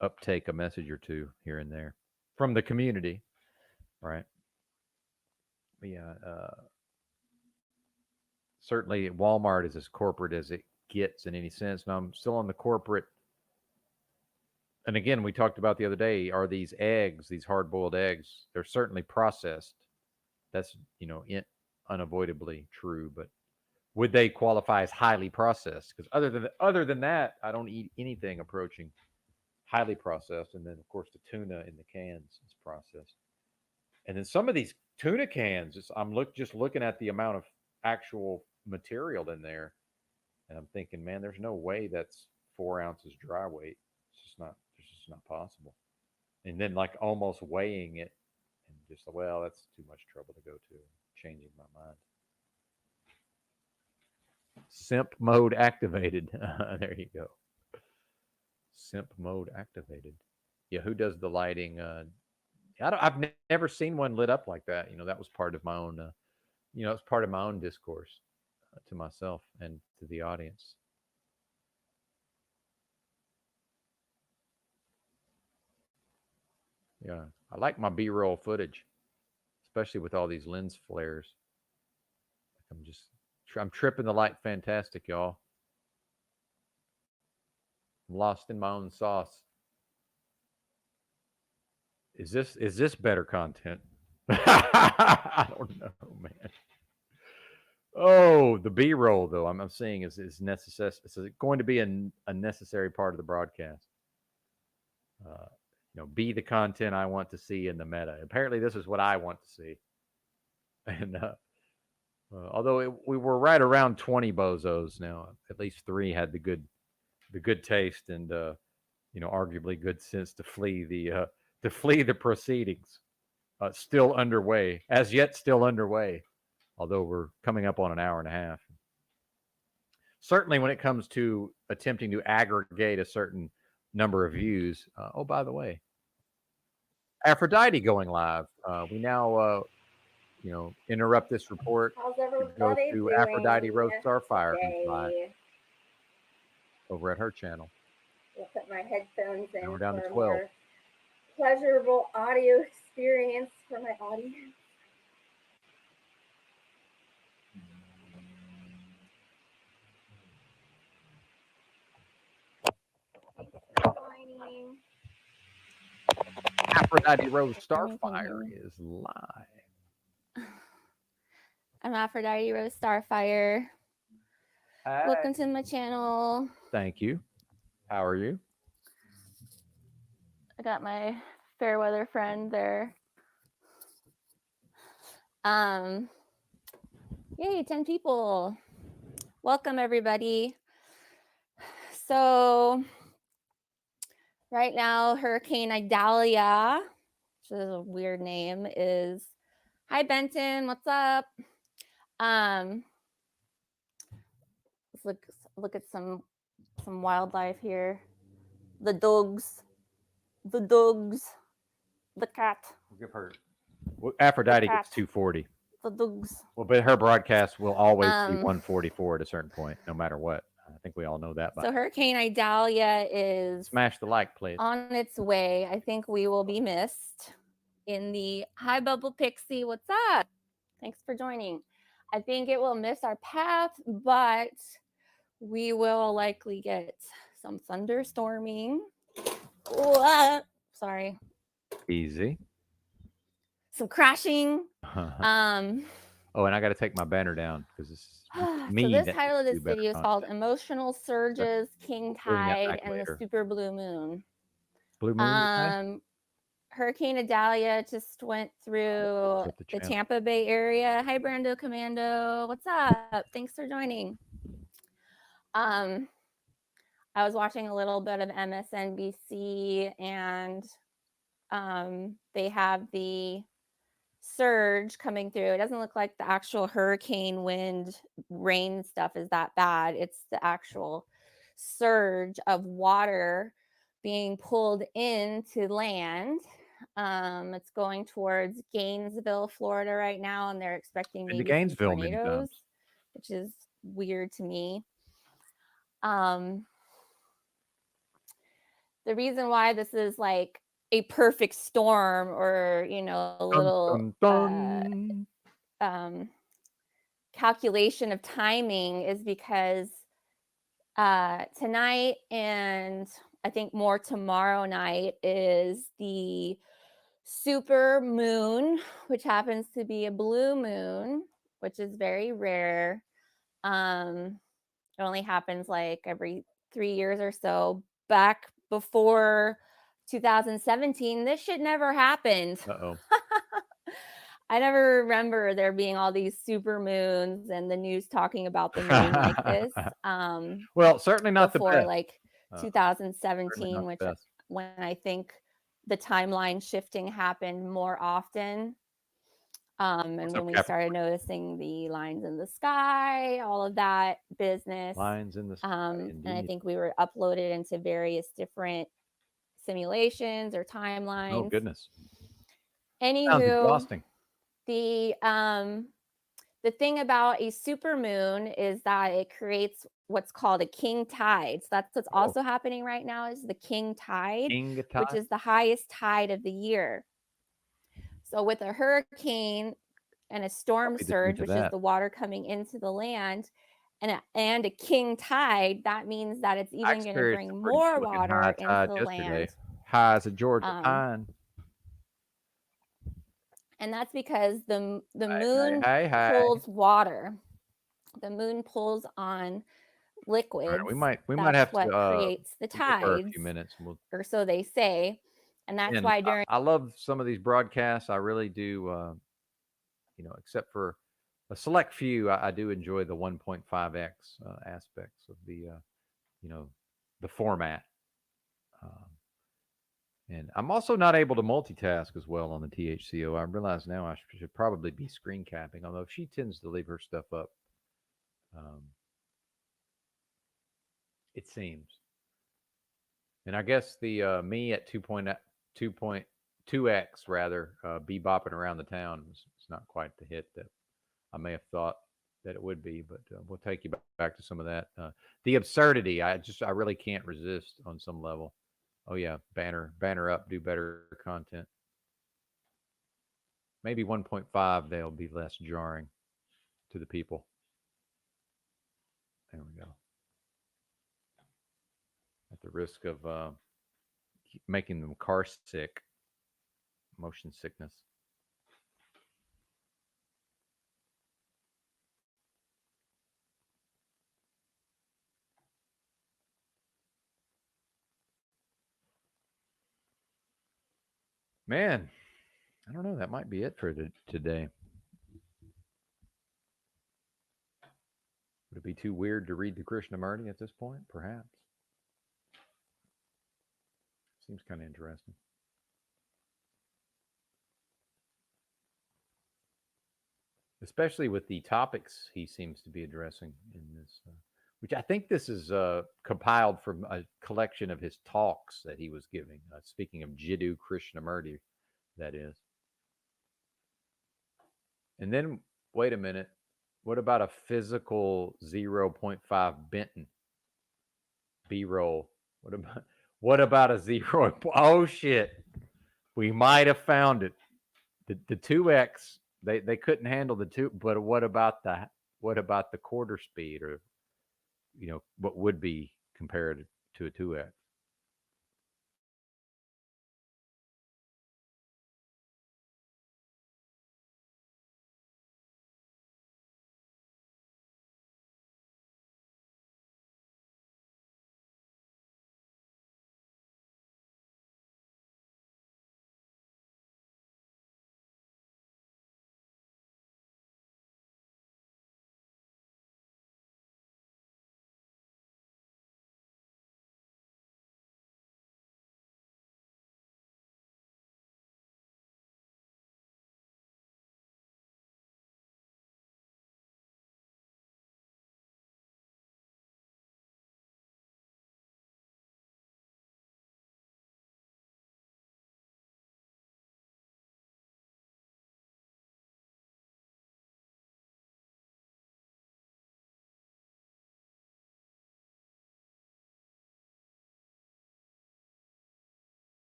uptake a message or two here and there from the community, right? But yeah, certainly Walmart is as corporate as it gets in any sense. Now I'm still on the corporate. And again, we talked about the other day, are these eggs, these hard-boiled eggs, they're certainly processed. That's, unavoidably true, but would they qualify as highly processed? Because other than that, I don't eat anything approaching highly processed. And then of course the tuna in the cans is processed. And then some of these tuna cans, I'm just looking at the amount of actual material in there, and I'm thinking, man, there's no way that's 4 ounces dry weight. It's just not possible. And then like almost weighing it, and just well, that's too much trouble to go to. Changing my mind. Simp mode activated. There you go. Simp mode activated. Yeah, who does the lighting? I've never seen one lit up like that. That was part of my own. It's part of my own discourse to myself and to the audience. Yeah, I like my B-roll footage, especially with all these lens flares. I'm tripping the light fantastic, y'all. I'm lost in my own sauce. Is this better content? I don't know, man. Oh, the B-roll though, I'm seeing is necessary. It's going to be a necessary part of the broadcast. Be the content I want to see in the meta. Apparently, this is what I want to see. And although we were right around 20 bozos now, at least 3 had the good taste and arguably good sense to flee the proceedings. Still underway, as yet still underway. Although we're coming up on an hour and a half. Certainly, when it comes to attempting to aggregate a certain number of views. Oh, by the way, Aphrodite going live. We now, interrupt this report. How's Go everybody to doing Aphrodite Rose Starfire live today? over at her channel. We'll put my headphones in And we're down for to a 12. more pleasurable audio experience for my audience. Joining. Aphrodite Rose Starfire is live. I'm Aphrodite Rose Starfire. Hi. Welcome to my channel. Thank you. How are you? I got my fair weather friend there. Yay, 10 people. Welcome everybody. So right now, Hurricane Idalia, which is a weird name, is hi Benton, what's up? Let's look at some wildlife here. The dogs, the cat. We'll give her Aphrodite The cat. gets 240. The dogs. Well, but her broadcast will always be 144 at a certain point, no matter what. I think we all know that. So Hurricane Idalia is smash the like, please. On its way. I think we will be missed in the Hi Bubble Pixie. What's up? Thanks for joining. I think it will miss our path, but we will likely get some thunderstorming. Sorry. Easy. Some crashing. Oh, and I got to take my banner down because this is me. So this title of this video is called Emotional Surges, King Tide, and the Super Blue Moon. Blue Moon? Hurricane Idalia just went through the Tampa Bay area. Hi, Brando Commando. What's up? Thanks for joining. I was watching a little bit of MSNBC, and they have the surge coming through. It doesn't look like the actual hurricane wind rain stuff is that bad. It's the actual surge of water being pulled into land. It's going towards Gainesville, Florida right now, and they're expecting maybe the Gainesville tornadoes, which is weird to me. the reason why this is like a perfect storm, or a Dun, little dun, dun. calculation of timing is because tonight and I think more tomorrow night is the super moon, which happens to be a blue moon, which is very rare. It only happens like every 3 years or so. Back before 2017, this shit never happened. Uh-oh. I never remember there being all these super moons and the news talking about the moon like this. Well, certainly not the before best. like Certainly 2017, not which the best. when I think the timeline shifting happened more often. And What's when up, we Cap? started noticing the lines in the sky, all of that business. Lines in the sky, And I indeed. think we were uploaded into various different simulations or timelines. Oh goodness. Sounds Anywho, exhausting. the thing about a supermoon is that it creates what's called a king tide. So that's what's also happening right now, is the king tide, King which tide? is the highest tide of the year. So with a hurricane and a storm be the king surge, to which is that. the water coming into the land, and a king tide, that means that it's I even going to experienced bring a pretty more good-looking water high into tide the yesterday. land. High as a Georgia pine. And that's because the Hey, moon hey, hey. pulls water. The moon pulls on liquids. All right, we might That's have what to creates the give her a tides, few minutes. And we'll, or so they say. And that's and why during I love some of these broadcasts. I really do. Except for a select few, I do enjoy the 1.5x aspects of the format. And I'm also not able to multitask as well on the THCO. I realize now I should probably be screen capping, although she tends to leave her stuff up. It seems. And I guess the me at 2.2x rather be bopping around the town is not quite the hit that I may have thought that it would be, but we'll take you back to some of that. The absurdity, I really can't resist on some level. Oh yeah, banner up, do better content. Maybe 1.5, they'll be less jarring to the people. There we go. At the risk of making them car sick, motion sickness. Man, I don't know. That might be it for today. Would it be too weird to read the Krishnamurti at this point? Perhaps. Seems kind of interesting. Especially with the topics he seems to be addressing in this, which I think this is compiled from a collection of his talks that he was giving. Speaking of Jiddu Krishnamurti, that is. And then, wait a minute. What about a physical 0.5 Benton B-roll? What about a 0? Oh shit! We might have found it. The 2x they couldn't handle the 2, but what about the quarter speed, or what would be compared to a 2x?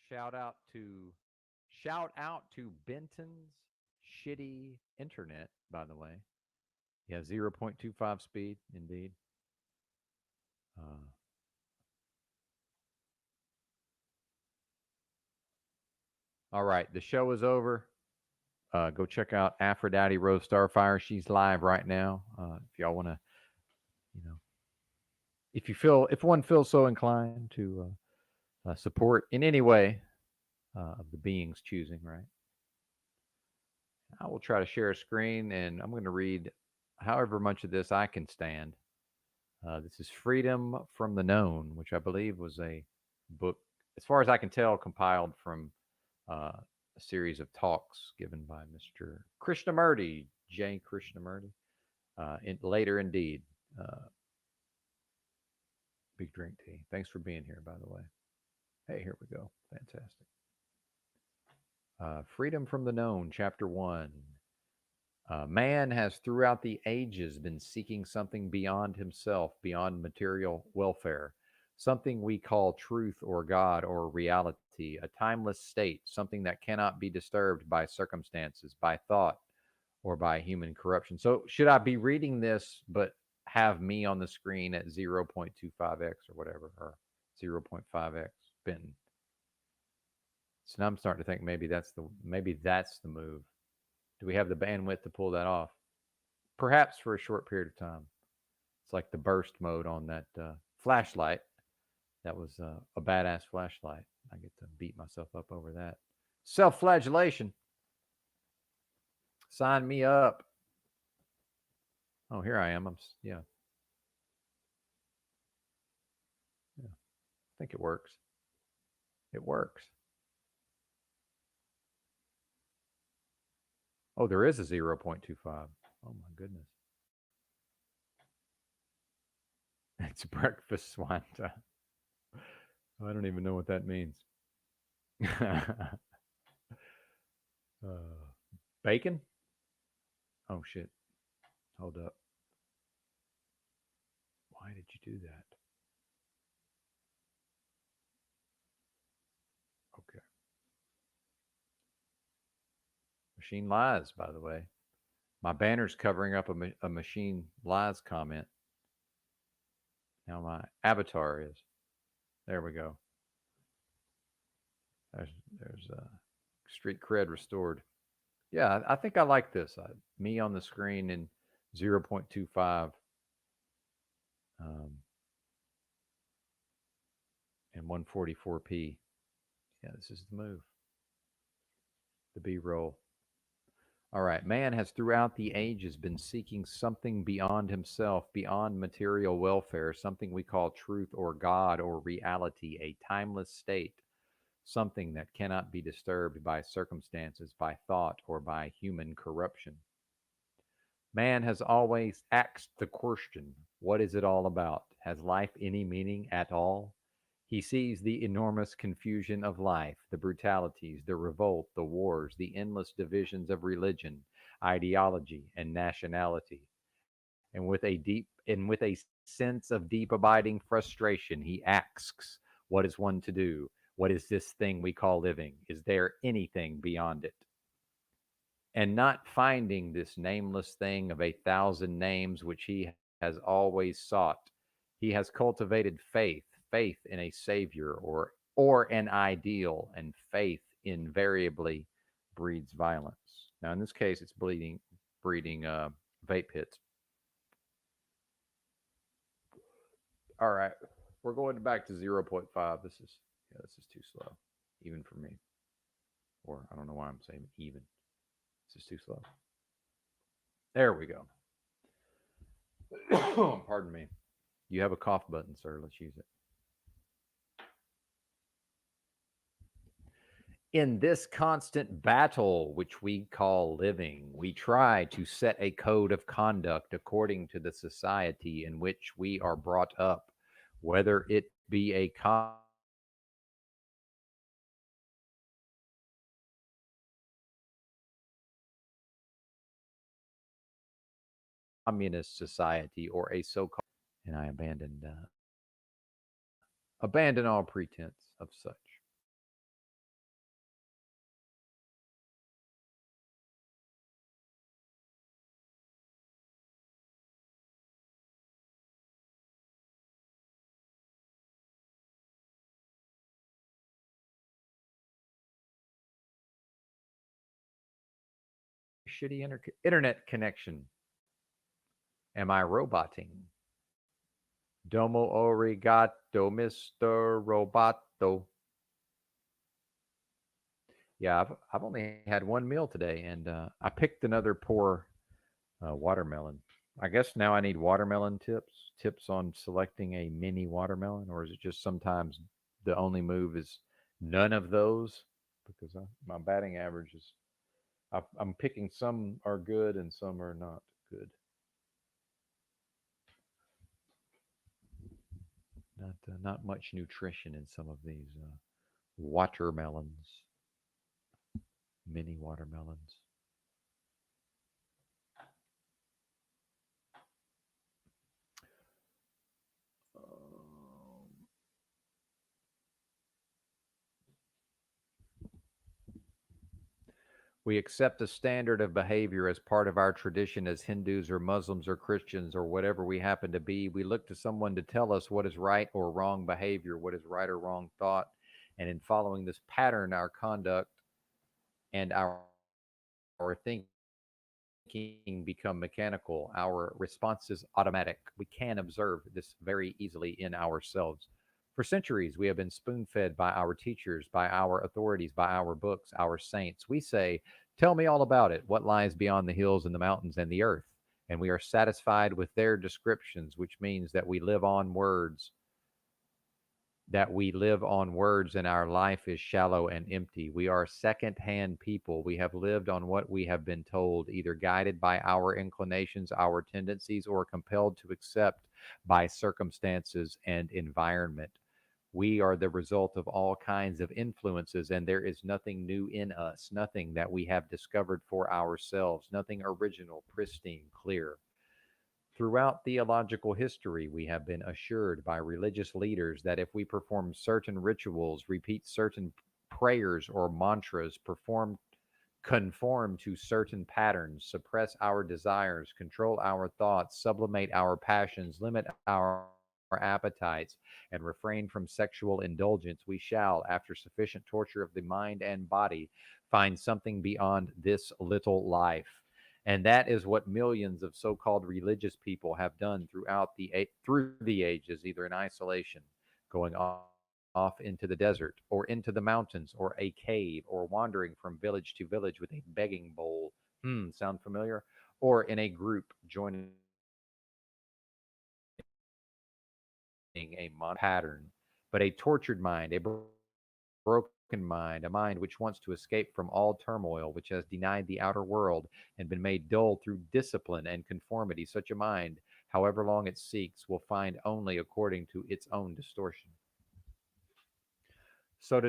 Shout out to Benton's shitty internet, by the way. Yeah, 0.25 speed, indeed. All right, the show is over. Go check out Aphrodite Rose Starfire. She's live right now. If y'all want to, if one feels so inclined to support in any way of the being's choosing, right? I will try to share a screen, and I'm going to read however much of this I can stand. This is Freedom from the Known, which I believe was a book, as far as I can tell, compiled from a series of talks given by Mr. Krishnamurti, J. Krishnamurti. Later, indeed. Big Drink Tea. Thanks for being here, by the way. Hey, here we go. Fantastic. Freedom from the Known, Chapter 1. Man has throughout the ages been seeking something beyond himself, beyond material welfare, something we call truth or God or reality, a timeless state, something that cannot be disturbed by circumstances, by thought, or by human corruption. So should I be reading this but have me on the screen at 0.25x or whatever, or 0.5x Benton? So now I'm starting to think maybe that's the move. Do we have the bandwidth to pull that off? Perhaps for a short period of time. It's like the burst mode on that flashlight. That was a badass flashlight. I get to beat myself up over that. Self-flagellation. Sign me up. Oh, here I am. Yeah. I think it works. It works. Oh, there is a 0.25. Oh, my goodness. It's breakfast swine time. I don't even know what that means. Bacon? Oh, shit. Hold up. Why did you do that? Okay. Machine lies, by the way. My banner's covering up a machine lies comment. Now my avatar is. There we go. There's street cred restored. Yeah, I think I like this. Me on the screen in 0.25 and 144p. Yeah, this is the move. The B-roll. All right. Man has throughout the ages been seeking something beyond himself, beyond material welfare, something we call truth or God or reality, a timeless state, something that cannot be disturbed by circumstances, by thought, or by human corruption. Man has always asked the question, what is it all about? Has life any meaning at all? He sees the enormous confusion of life, the brutalities, the revolt, the wars, the endless divisions of religion, ideology, and nationality. And with a sense of deep abiding frustration, he asks, what is one to do? What is this thing we call living? Is there anything beyond it? And not finding this nameless thing of 1,000 names which he has always sought, he has cultivated faith in a savior or an ideal, and faith invariably breeds violence. Now, in this case, it's breeding vape hits. All right, we're going back to 0.5. This is too slow, even for me. Or I don't know why I'm saying even. This is too slow. There we go. Pardon me. You have a cough button, sir. Let's use it. In this constant battle, which we call living, we try to set a code of conduct according to the society in which we are brought up, whether it be a communist society or a so-called, and I abandon all pretense of such. shitty internet connection. Am I roboting? Domo arigato, Mr. Roboto. Yeah, I've only had one meal today, and I picked another poor watermelon. I guess now I need watermelon tips on selecting a mini watermelon, or is it just sometimes the only move is none of those? Because my batting average is, I'm picking some are good and some are not good. Not much nutrition in some of these watermelons, mini watermelons. We accept a standard of behavior as part of our tradition as Hindus or Muslims or Christians or whatever we happen to be. We look to someone to tell us what is right or wrong behavior, what is right or wrong thought. And in following this pattern, our conduct and our thinking become mechanical. Our response is automatic. We can observe this very easily in ourselves. For centuries, we have been spoon-fed by our teachers, by our authorities, by our books, our saints. We say, tell me all about it, what lies beyond the hills and the mountains and the earth. And we are satisfied with their descriptions, which means that we live on words, and our life is shallow and empty. We are second-hand people. We have lived on what we have been told, either guided by our inclinations, our tendencies, or compelled to accept by circumstances and environment. We are the result of all kinds of influences, and there is nothing new in us, nothing that we have discovered for ourselves, nothing original, pristine, clear. Throughout theological history, we have been assured by religious leaders that if we perform certain rituals, repeat certain prayers or mantras, conform to certain patterns, suppress our desires, control our thoughts, sublimate our passions, limit our appetites, and refrain from sexual indulgence, we shall, after sufficient torture of the mind and body, find something beyond this little life. And that is what millions of so-called religious people have done through the ages, either in isolation, going off into the desert or into the mountains or a cave, or wandering from village to village with a begging bowl. Sound familiar? Or in a group joining a pattern. But a tortured mind, a broken mind, a mind which wants to escape from all turmoil, which has denied the outer world and been made dull through discipline and conformity, such a mind, however long it seeks, will find only according to its own distortion. So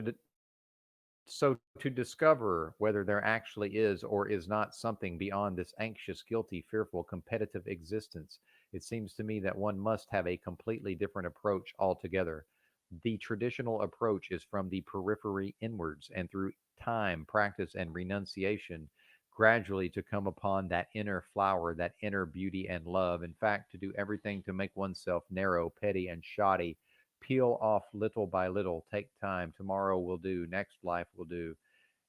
to discover whether there actually is or is not something beyond this anxious, guilty, fearful, competitive existence, it seems to me that one must have a completely different approach altogether. The traditional approach is from the periphery inwards, and through time, practice, and renunciation, gradually to come upon that inner flower, that inner beauty and love. In fact, to do everything to make oneself narrow, petty, and shoddy, peel off little by little, take time. Tomorrow will do, next life will do.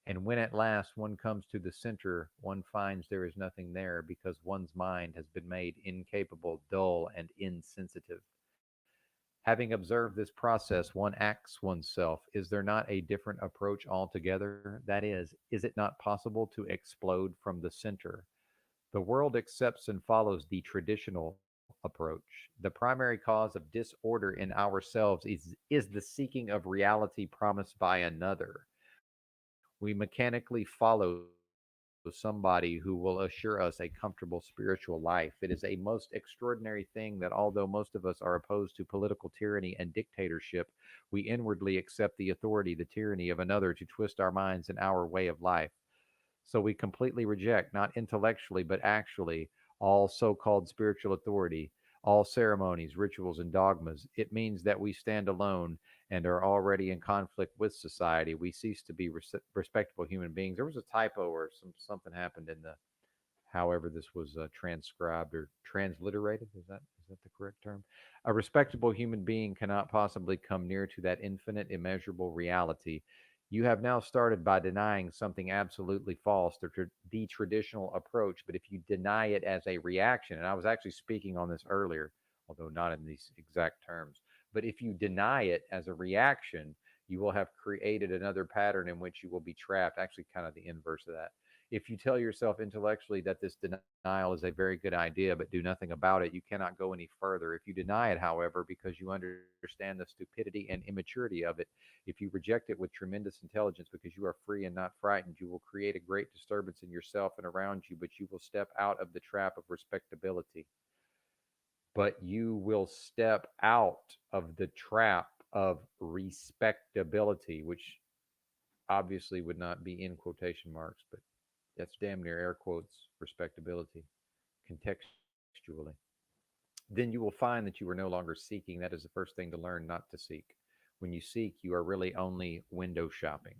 And when at last one comes to the center, one finds there is nothing there, because one's mind has been made incapable, dull, and insensitive. Having observed this process, one asks oneself, is there not a different approach altogether? That is it not possible to explode from the center? The world accepts and follows the traditional approach. The primary cause of disorder in ourselves is the seeking of reality promised by another. We mechanically follow somebody who will assure us a comfortable spiritual life. It is a most extraordinary thing that although most of us are opposed to political tyranny and dictatorship, we inwardly accept the authority, the tyranny of another to twist our minds and our way of life. So we completely reject, not intellectually, but actually, all so-called spiritual authority, all ceremonies, rituals, and dogmas. It means that we stand alone and are already in conflict with society. We cease to be respectable human beings. There was a typo or something happened in the, however this was transcribed or transliterated. Is that the correct term? A respectable human being cannot possibly come near to that infinite, immeasurable reality. You have now started by denying something absolutely false, the traditional approach. But if you deny it as a reaction, and I was actually speaking on this earlier, although not in these exact terms, but if you deny it as a reaction, you will have created another pattern in which you will be trapped. Actually, kind of the inverse of that. If you tell yourself intellectually that this denial is a very good idea, but do nothing about it, you cannot go any further. If you deny it, however, because you understand the stupidity and immaturity of it, if you reject it with tremendous intelligence because you are free and not frightened, you will create a great disturbance in yourself and around you, but you will step out of the trap of respectability. But you will step out of the trap of respectability, which obviously would not be in quotation marks, but that's damn near air quotes respectability contextually. Then you will find that you are no longer seeking. That is the first thing to learn, not to seek. When you seek, you are really only window shopping.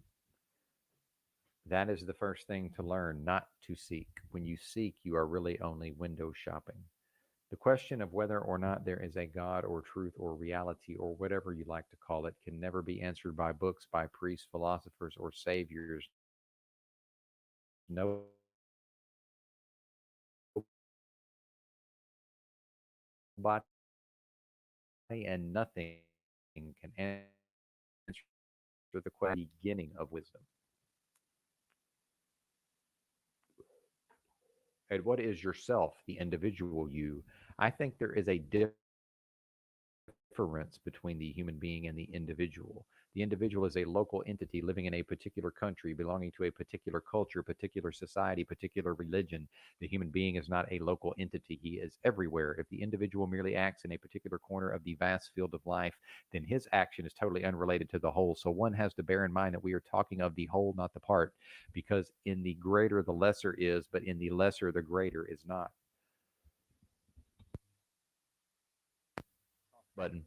That is the first thing to learn, not to seek. When you seek, you are really only window shopping. The question of whether or not there is a God or truth or reality or whatever you like to call it can never be answered by books, by priests, philosophers, or saviors. Nobody and nothing can answer the question, beginning of wisdom. And what is yourself, the individual you? I think there is a difference between the human being and the individual. The individual is a local entity living in a particular country, belonging to a particular culture, particular society, particular religion. The human being is not a local entity. He is everywhere. If the individual merely acts in a particular corner of the vast field of life, then his action is totally unrelated to the whole. So one has to bear in mind that we are talking of the whole, not the part, because in the greater the lesser is, but in the lesser the greater is not. Button.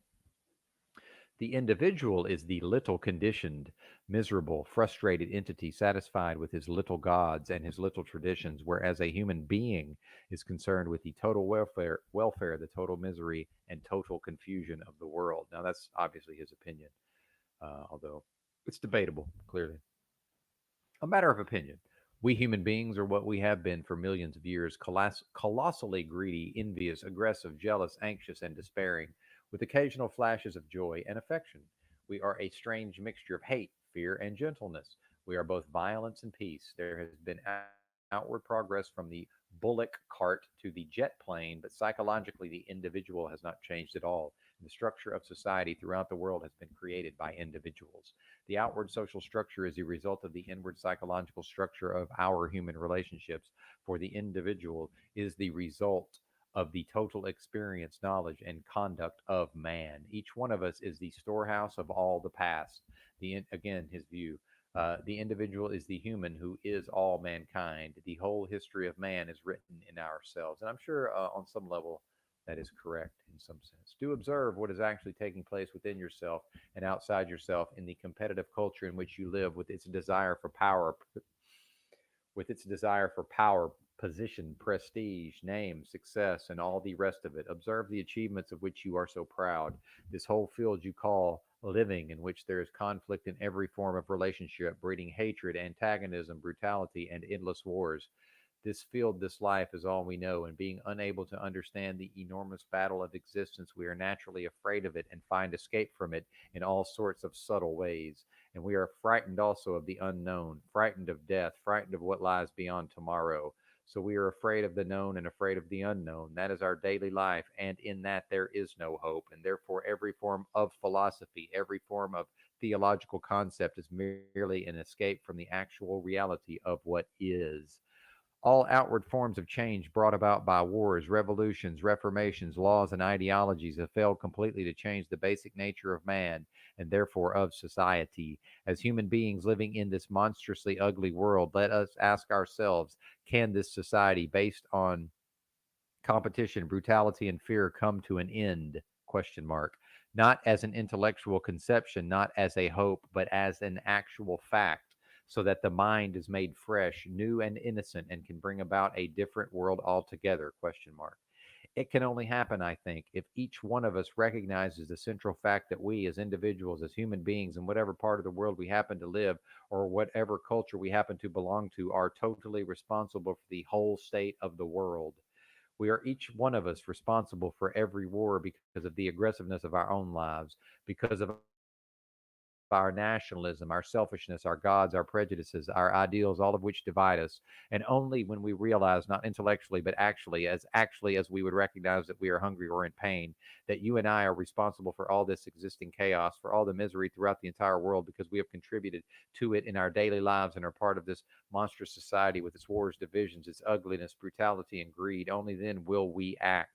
The individual is the little conditioned, miserable, frustrated entity satisfied with his little gods and his little traditions, whereas a human being is concerned with the total welfare, the total misery, and total confusion of the world. Now, that's obviously his opinion, although it's debatable, clearly. A matter of opinion. We human beings are what we have been for millions of years, colossally greedy, envious, aggressive, jealous, anxious, and despairing, with occasional flashes of joy and affection. We are a strange mixture of hate, fear, and gentleness. We are both violence and peace. There has been outward progress from the bullock cart to the jet plane, but psychologically, the individual has not changed at all. The structure of society throughout the world has been created by individuals. The outward social structure is a result of the inward psychological structure of our human relationships, for the individual is the result of the total experience, knowledge, and conduct of man. Each one of us is the storehouse of all the past. Again, his view. The individual is the human who is all mankind. The whole history of man is written in ourselves. And I'm sure on some level that is correct in some sense. Do observe what is actually taking place within yourself and outside yourself in the competitive culture in which you live, with its desire for power, position, prestige, name, success, and all the rest of it. Observe the achievements of which you are so proud. This whole field you call living, in which there is conflict in every form of relationship, breeding hatred, antagonism, brutality, and endless wars. This field, this life is all we know, and being unable to understand the enormous battle of existence, we are naturally afraid of it and find escape from it in all sorts of subtle ways. And we are frightened also of the unknown, frightened of death, frightened of what lies beyond tomorrow. So we are afraid of the known and afraid of the unknown. That is our daily life, and in that there is no hope. And therefore, every form of philosophy, every form of theological concept is merely an escape from the actual reality of what is. All outward forms of change brought about by wars, revolutions, reformations, laws, and ideologies have failed completely to change the basic nature of man and therefore of society. As human beings living in this monstrously ugly world, let us ask ourselves, can this society based on competition, brutality, and fear come to an end? Question mark. Not as an intellectual conception, not as a hope, but as an actual fact, so that the mind is made fresh, new, and innocent, and can bring about a different world altogether? Question mark. It can only happen, I think, if each one of us recognizes the central fact that we, as individuals, as human beings, in whatever part of the world we happen to live or whatever culture we happen to belong to, are totally responsible for the whole state of the world. We are each one of us responsible for every war because of the aggressiveness of our own lives, because of our nationalism, our selfishness, our gods, our prejudices, our ideals, all of which divide us. And only when we realize, not intellectually, but actually as we would recognize that we are hungry or in pain, that you and I are responsible for all this existing chaos, for all the misery throughout the entire world, because we have contributed to it in our daily lives and are part of this monstrous society with its wars, divisions, its ugliness, brutality, and greed. Only then will we act.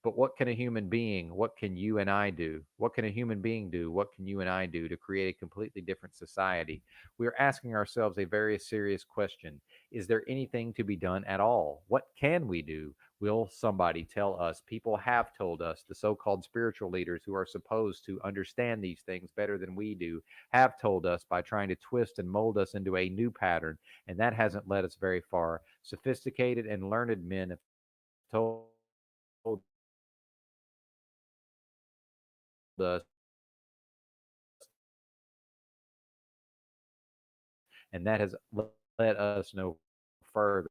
But what can a human being, what can you and I do? What can a human being do? What can you and I do to create a completely different society? We are asking ourselves a very serious question. Is there anything to be done at all? What can we do? Will somebody tell us? People have told us, the so called spiritual leaders who are supposed to understand these things better than we do, have told us by trying to twist and mold us into a new pattern, and that hasn't led us very far. Sophisticated and learned men have told us, and that has led us no further.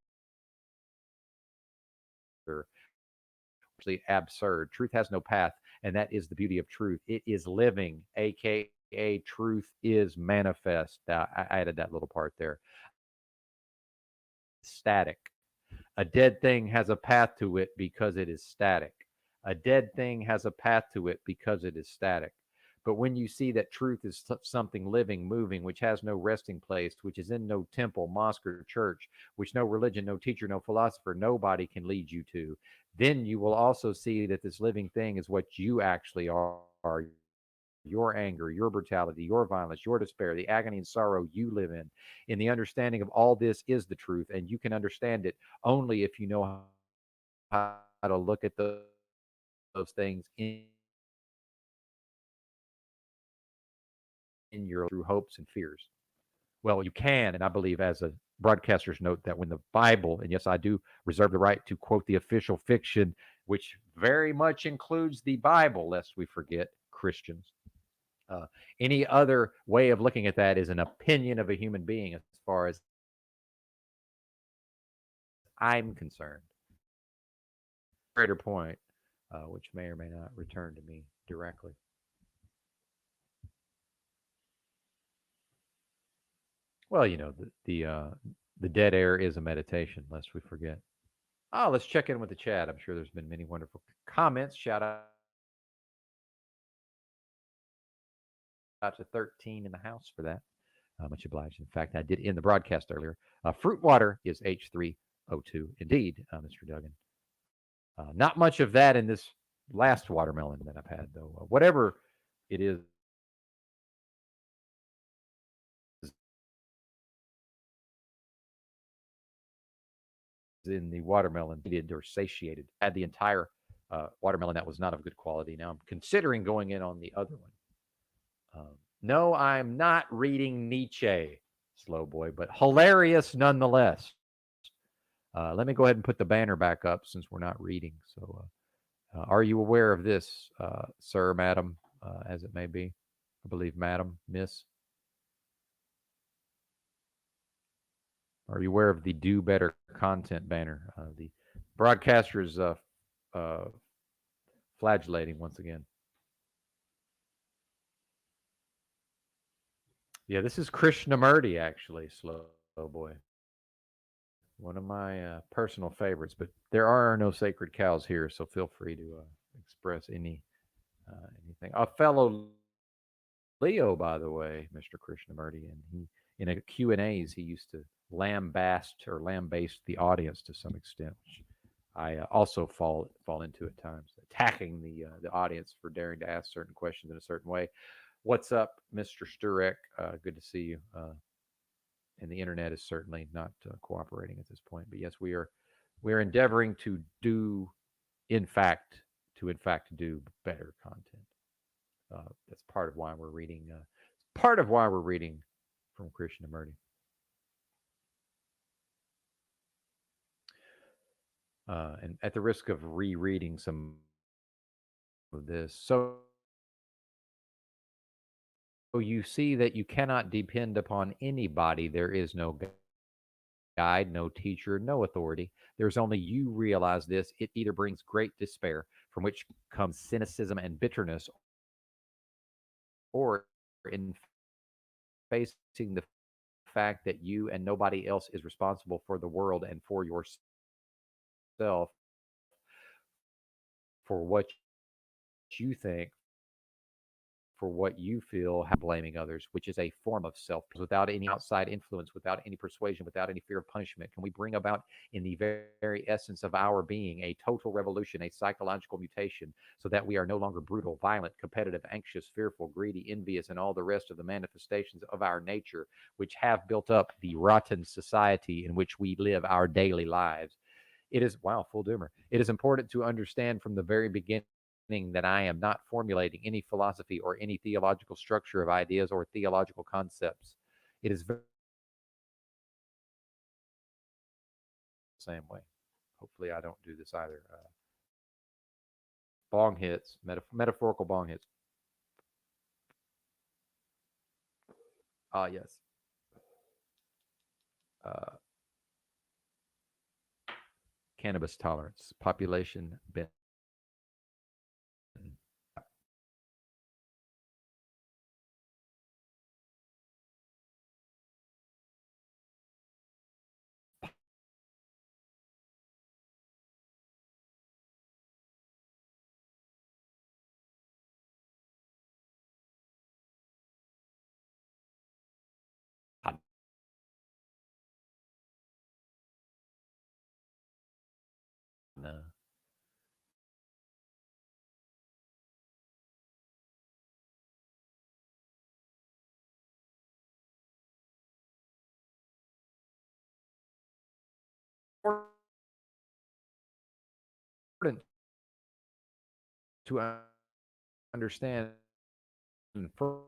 Actually, absurd. Truth has no path, and that is the beauty of truth. It is living, aka truth is manifest. I added that little part there. Static. A dead thing has a path to it because it is static. A dead thing has a path to it because it is static. But when you see that truth is something living, moving, which has no resting place, which is in no temple, mosque, or church, which no religion, no teacher, no philosopher, nobody can lead you to, then you will also see that this living thing is what you actually are. Your anger, your brutality, your violence, your despair, the agony and sorrow you live in. In the understanding of all this is the truth, and you can understand it only if you know how to look at those things in your through hopes and fears. Well, you can, and I believe as a broadcaster's note that when the Bible, and yes, I do reserve the right to quote the official fiction, which very much includes the Bible, lest we forget Christians. Any other way of looking at that is an opinion of a human being, as far as I'm concerned. Greater point, which may or may not return to me directly. Well, you know, the dead air is a meditation, lest we forget. Let's check in with the chat. I'm sure there's been many wonderful comments. Shout out to 13 in the house for that. Much obliged. In fact, I did in the broadcast earlier. Fruit water is H3O2. Indeed, Mr. Duggan. Not much of that in this last watermelon that I've had, though. Whatever it is in the watermelon, needed or satiated. I had the entire watermelon that was not of good quality. Now I'm considering going in on the other one. No, I'm not reading Nietzsche, slow boy, but hilarious nonetheless. Let me go ahead and put the banner back up since we're not reading. So, are you aware of this, sir, madam, as it may be? I believe madam, miss. Are you aware of the do better content banner? The broadcaster is flagellating once again. Yeah, this is Krishnamurti, actually, slow boy. One of my personal favorites, but there are no sacred cows here, so feel free to express anything. A fellow Leo, by the way, Mr. Krishnamurti, and he in a Q&As he used to lambaste the audience to some extent, which I also fall into at times, attacking the audience for daring to ask certain questions in a certain way. What's up, Mr. Sturek? Good to see you. And the internet is certainly not cooperating at this point. But yes, we are endeavoring to in fact do better content. That's part of why we're reading. From Krishnamurti. and at the risk of rereading some of this, so you see that you cannot depend upon anybody. There is no guide, no teacher, no authority. There's only you realize this. It either brings great despair, from which comes cynicism and bitterness, or in facing the fact that you and nobody else is responsible for the world and for yourself, for what you think, for what you feel, blaming others, which is a form of self. Without any outside influence, without any persuasion, without any fear of punishment, can we bring about in the very essence of our being a total revolution, a psychological mutation, so that we are no longer brutal, violent, competitive, anxious, fearful, greedy, envious, and all the rest of the manifestations of our nature, which have built up the rotten society in which we live our daily lives? It is, wow, full doomer. It is important to understand from the very beginning that I am not formulating any philosophy or any theological structure of ideas or theological concepts. It is the same way. Hopefully, I don't do this either. Bong hits, metaphorical bong hits. Ah, yes. Cannabis tolerance, population Benton. No. Important to understand from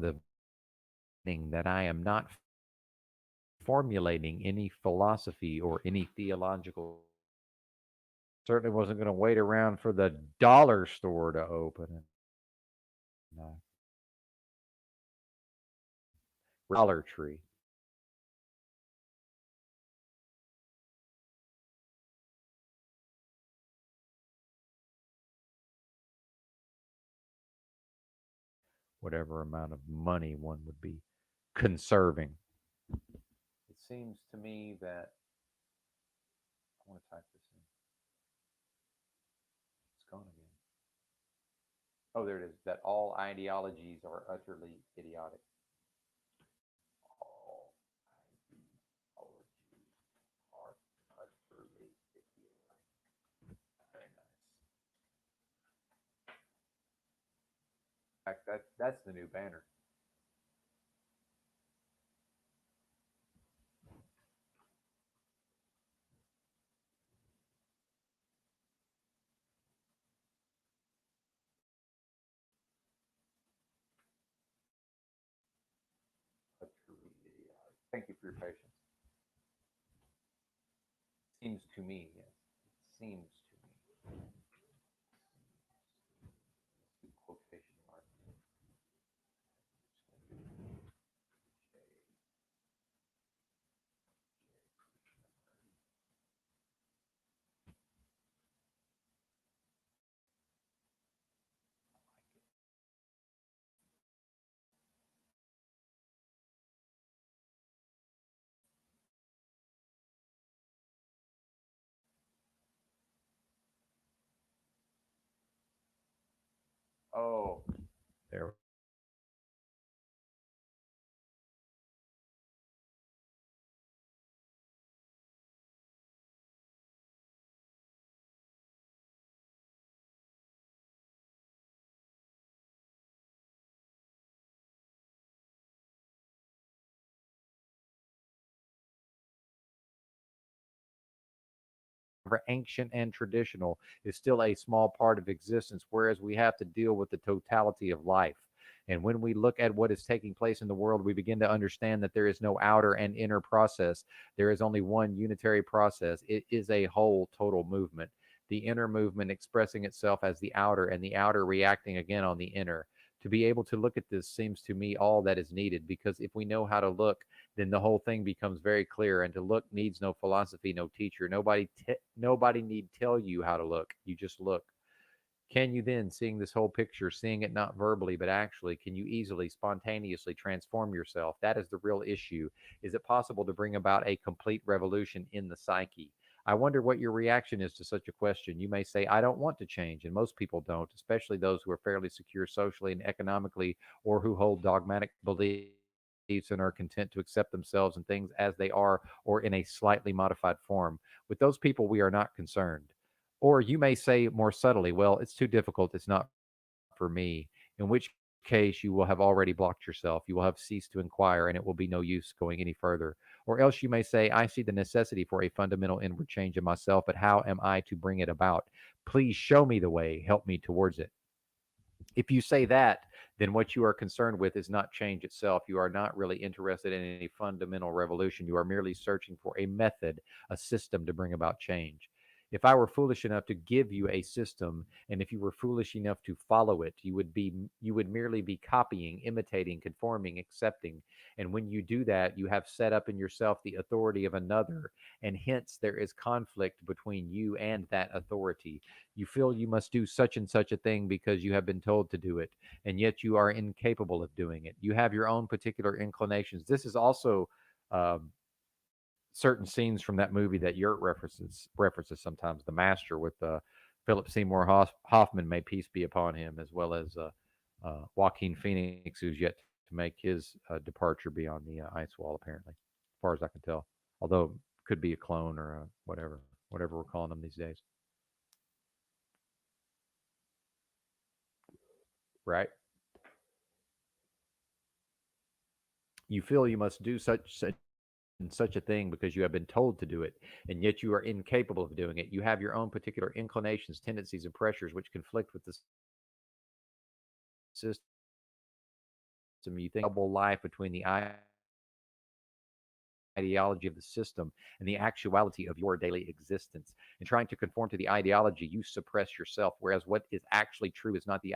the beginning that I am not formulating any philosophy or any theological. Certainly wasn't going to wait around for the dollar store to open. No. Dollar Tree. Whatever amount of money one would be conserving. It seems to me that I want to type this in. It's gone again. Oh, there it is. That all ideologies are utterly idiotic. All ideologies are utterly idiotic. Very nice. In fact, that's the new banner. Utterly idiotic. Thank you for your patience. Seems to me, yes. It seems to me. Quotation mark. Oh, there. Ancient and traditional is still a small part of existence, whereas we have to deal with the totality of life. And when we look at what is taking place in the world, we begin to understand that there is no outer and inner process. There is only one unitary process. It is a whole total movement. The inner movement expressing itself as the outer, and the outer reacting again on the inner. To be able to look at this seems to me all that is needed, because if we know how to look, then the whole thing becomes very clear. And to look needs no philosophy, no teacher. Nobody need tell you how to look. You just look. Can you then, seeing this whole picture, seeing it not verbally but actually, can you easily, spontaneously transform yourself? That is the real issue. Is it possible to bring about a complete revolution in the psyche? I wonder what your reaction is to such a question. You may say, I don't want to change, and most people don't, especially those who are fairly secure socially and economically, or who hold dogmatic beliefs and are content to accept themselves and things as they are, or in a slightly modified form. With those people, we are not concerned. Or you may say more subtly, well, it's too difficult. It's not for me. In which case, you will have already blocked yourself. You will have ceased to inquire, and it will be no use going any further. Or else you may say, I see the necessity for a fundamental inward change in myself, but how am I to bring it about? Please show me the way. Help me towards it. If you say that, then what you are concerned with is not change itself. You are not really interested in any fundamental revolution. You are merely searching for a method, a system to bring about change. If I were foolish enough to give you a system, and if you were foolish enough to follow it, you would merely be copying, imitating, conforming, accepting. And when you do that, you have set up in yourself the authority of another, and hence there is conflict between you and that authority. You feel you must do such and such a thing because you have been told to do it, and yet you are incapable of doing it. You have your own particular inclinations. This is also certain scenes from that movie that Yurt references sometimes. The Master with Philip Seymour Hoffman, may peace be upon him, as well as Joaquin Phoenix, who's yet to make his departure beyond the ice wall, apparently, as far as I can tell. Although could be a clone or whatever we're calling them these days. Right? You feel you must do such and such a thing because you have been told to do it, and yet you are incapable of doing it. You have your own particular inclinations, tendencies, and pressures which conflict with the system. You think double life between the ideology of the system and the actuality of your daily existence. In trying to conform to the ideology, you suppress yourself, whereas what is actually true is not the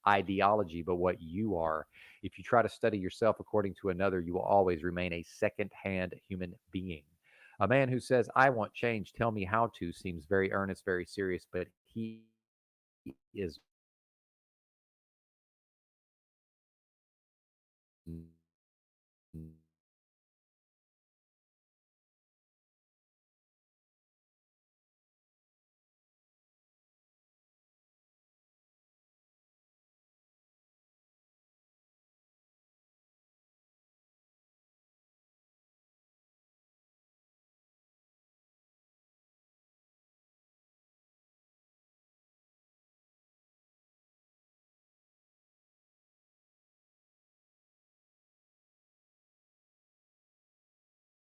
ideology, but what you are. If you try to study yourself according to another, you will always remain a second-hand human being. A man who says, I want change, tell me how to, seems very earnest, very serious, but he is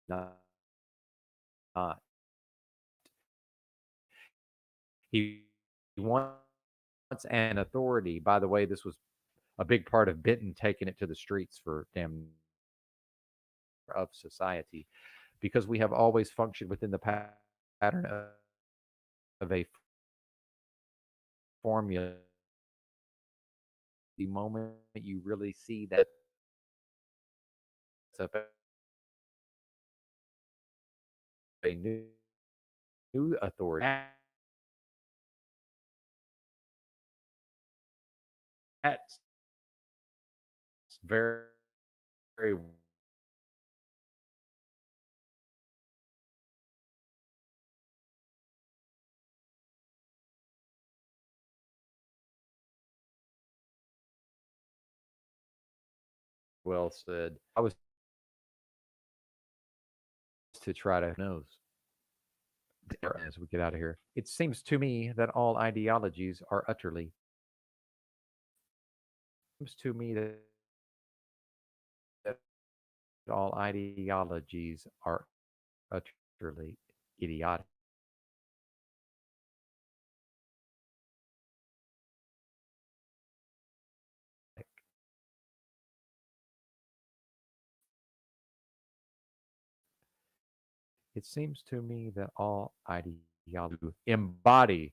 not. He wants an authority. By the way, this was a big part of Benton taking it to the streets for damn of society, because we have always functioned within the pattern of a formula. The moment you really see that it's a new authority, that's very, very well said. I was to try to knows as we get out of here. It seems to me that all ideologies are utterly. Seems to me that all ideologies are utterly idiotic. It seems to me that all ideology embody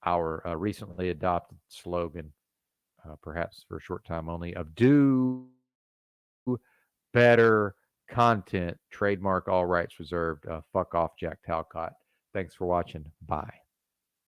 our recently adopted slogan, perhaps for a short time only, of do better content, trademark, all rights reserved. Fuck off, Jack Talcott. Thanks for watching. Bye.